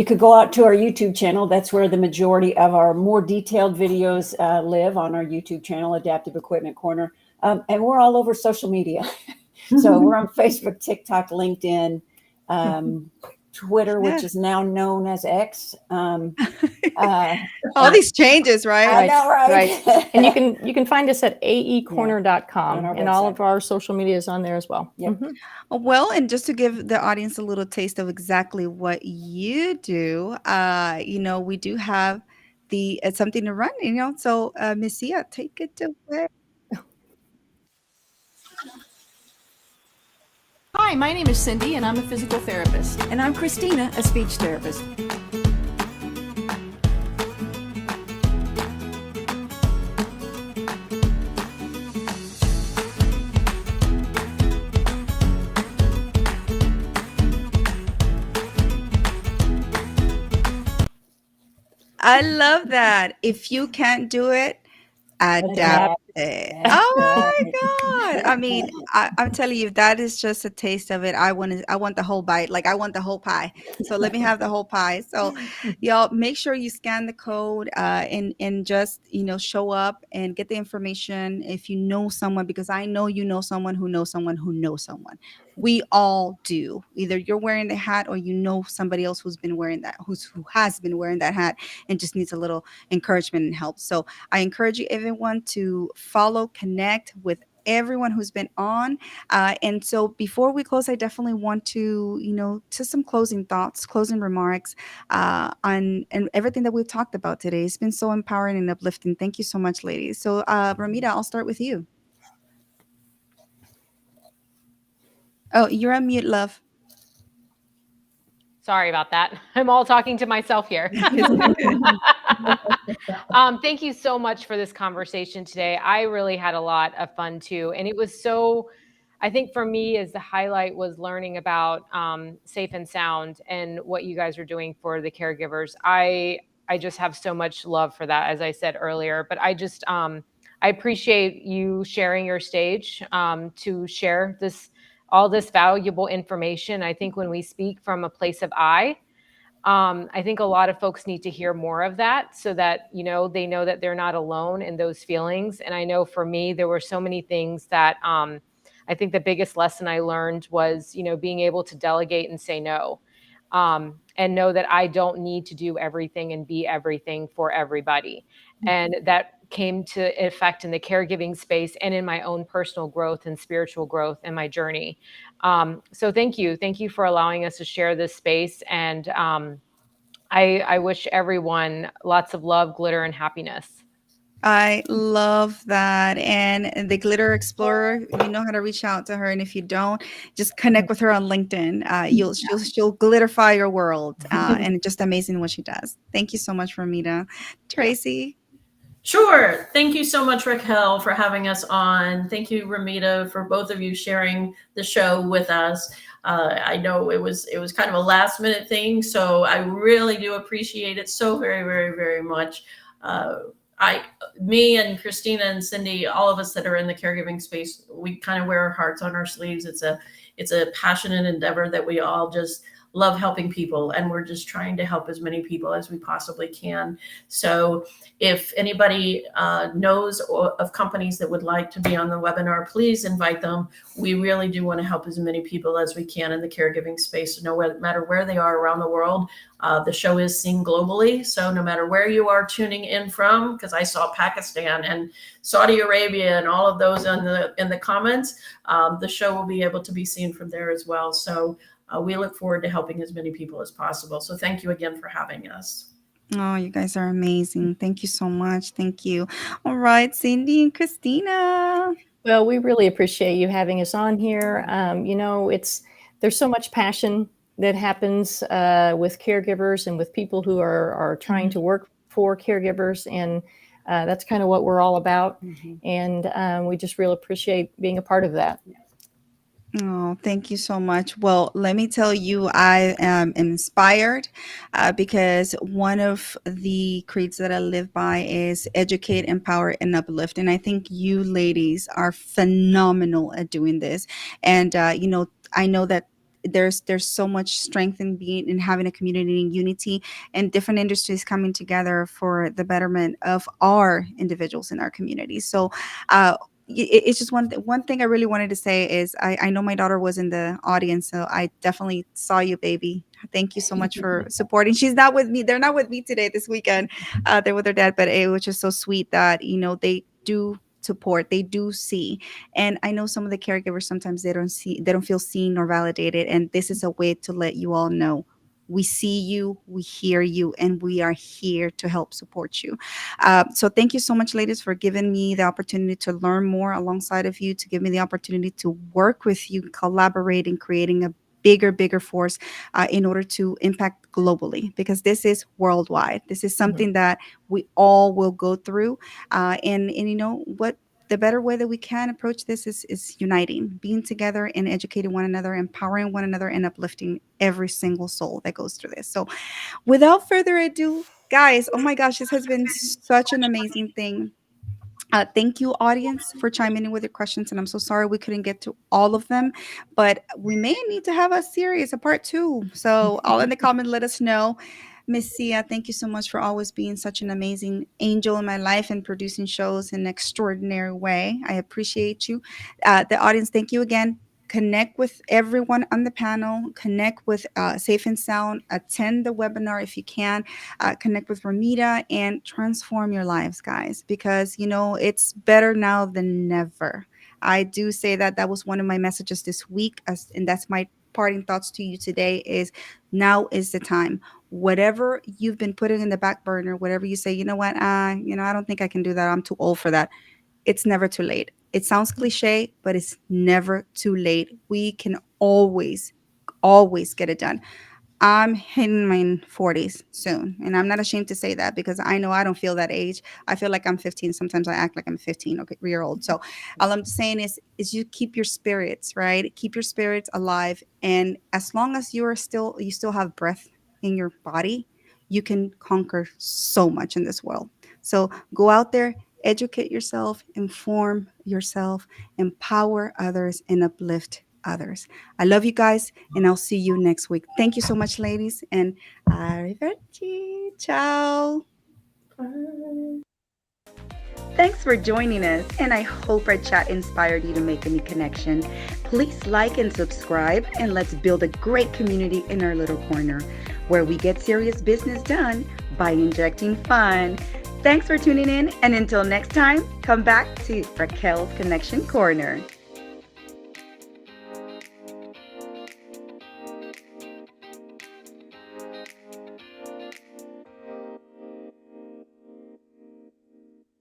Speaker 4: could go out to our YouTube channel. That's where the majority of our more detailed videos live, on our YouTube channel, Adaptive Equipment Corner. And we're all over social media. So we're on Facebook, TikTok, LinkedIn, Twitter, which is now known as X.
Speaker 2: All these changes, right?
Speaker 4: I know, right?
Speaker 6: Right. And you can find us at aecorner.com,
Speaker 4: on our
Speaker 6: and all
Speaker 4: website.
Speaker 6: of our social media is on there as well.
Speaker 4: Yep.
Speaker 6: Mhm.
Speaker 2: Well, and just to give the audience a little taste of exactly what you do, we do have the something to run, So, Miss Sia, take it away.
Speaker 7: Hi, my name is Cindy, and I'm a physical therapist.
Speaker 8: And I'm Christina, a speech therapist.
Speaker 2: I love that. If you can't do it, adapt it. Oh my God. I mean, I'm telling you, that is just a taste of it. I want the whole bite. Like, I want the whole pie. So let me have the whole pie. So y'all make sure you scan the code and just, show up and get the information if you know someone, because I know you know someone who knows someone who knows someone. We all do. Either you're wearing the hat, or somebody else who has been wearing that hat and just needs a little encouragement and help. So I encourage you, everyone, to follow, connect with everyone who's been on. And so before we close, I definitely want to, to some closing thoughts, closing remarks on and everything that we've talked about today. It's been so empowering and uplifting. Thank you so much, ladies. So, Romita, I'll start with you. Oh, you're on mute, love.
Speaker 3: Sorry about that. I'm all talking to myself here. Thank you so much for this conversation today. I really had a lot of fun too. And it was I think for me, as the highlight was learning about Safe and Sound and what you guys are doing for the caregivers. I just have so much love for that, as I said earlier. But I just, I appreciate you sharing your stage to share all this valuable information. I think when we speak from a place of I think a lot of folks need to hear more of that, so that, they know that they're not alone in those feelings. And I know for me, there were so many things that I think the biggest lesson I learned was, being able to delegate and say no, and know that I don't need to do everything and be everything for everybody. And that came to effect in the caregiving space and in my own personal growth and spiritual growth in my journey. So thank you. Thank you for allowing us to share this space. And I wish everyone lots of love, glitter, and happiness.
Speaker 2: I love that. And the Glitter Explorer, you know how to reach out to her. And if you don't, just connect with her on LinkedIn. She'll glitterify your world. And just amazing what she does. Thank you so much, Romita. Tracy.
Speaker 5: Sure. Thank you so much, Raquel, for having us on. Thank you, Romita, for both of you sharing the show with us. I know it was kind of a last minute thing, so I really do appreciate it so very, very, very much. Me and Christina and Cindy, all of us that are in the caregiving space, we kind of wear our hearts on our sleeves. It's a passionate endeavor that we all just love helping people, and we're just trying to help as many people as we possibly can. So if anybody knows of companies that would like to be on the webinar, please invite them. We really do want to help as many people as we can in the caregiving space, no matter where they are around the world. The show is seen globally, so no matter where you are tuning in from, because I saw Pakistan and Saudi Arabia and all of those in the comments, the show will be able to be seen from there as well. So we look forward to helping as many people as possible. So thank you again for having us.
Speaker 2: Oh, you guys are amazing. Thank you so much. Thank you. All right, Cindy and Christina.
Speaker 6: Well, we really appreciate you having us on here. There's so much passion that happens with caregivers and with people who are trying to work for caregivers. And That's kind of what we're all about.
Speaker 4: Mm-hmm.
Speaker 6: And we just really appreciate being a part of that.
Speaker 2: Oh, thank you so much. Well, let me tell you, I am inspired because one of the creeds that I live by is educate, empower, and uplift. And I think you ladies are phenomenal at doing this. And, I know that there's so much strength in being in having a community in unity and different industries coming together for the betterment of our individuals in our community. So it's just one thing I really wanted to say is I know my daughter was in the audience, so I definitely saw you, baby. Thank you so much for supporting. She's not with me. They're not with me today this weekend. They're with their dad, but it was just so sweet that they do support, they do see. And I know some of the caregivers sometimes they don't feel seen or validated, and this is a way to let you all know we see you, we hear you, and we are here to help support you. So thank you so much, ladies, for giving me the opportunity to learn more alongside of you, to give me the opportunity to work with you, collaborate in creating a bigger force in order to impact globally, because this is worldwide. This is something that we all will go through. And you know what? The better way that we can approach this is uniting, being together and educating one another, empowering one another, and uplifting every single soul that goes through this. So without further ado, guys, oh my gosh, this has been such an amazing thing. Thank you, audience, for chiming in with your questions. And I'm so sorry we couldn't get to all of them, but we may need to have a series, a part 2. So all in the comment, let us know. Miss Sia, thank you so much for always being such an amazing angel in my life and producing shows in an extraordinary way. I appreciate you. The audience, thank you again. Connect with everyone on the panel. Connect with Safe and Sound. Attend the webinar if you can. Connect with Romita and transform your lives, guys, because it's better now than never. I do say that was one of my messages this week, and that's my parting thoughts to you today is now is the time. Whatever you've been putting in the back burner, whatever you say, I don't think I can do that, I'm too old for that. It's never too late. It sounds cliche, but it's never too late. We can always get it done. I'm hitting my 40s soon, and I'm not ashamed to say that because I know I don't feel that age. I feel like I'm 15. Sometimes I act like I'm a 15-year old. So all I'm saying is you keep your spirits, right? Keep your spirits alive, and as long as you still have breath in your body, you can conquer so much in this world. So go out there, educate yourself, inform yourself, empower others, and uplift others. I love you guys, and I'll see you next week. Thank you so much, ladies, and arrivederci. Ciao.
Speaker 5: Bye.
Speaker 2: Thanks for joining us, and I hope our chat inspired you to make a new connection. Please like and subscribe, and let's build a great community in our little corner where we get serious business done by injecting fun. Thanks for tuning in, and until next time, come back to Raquel's Connection Corner.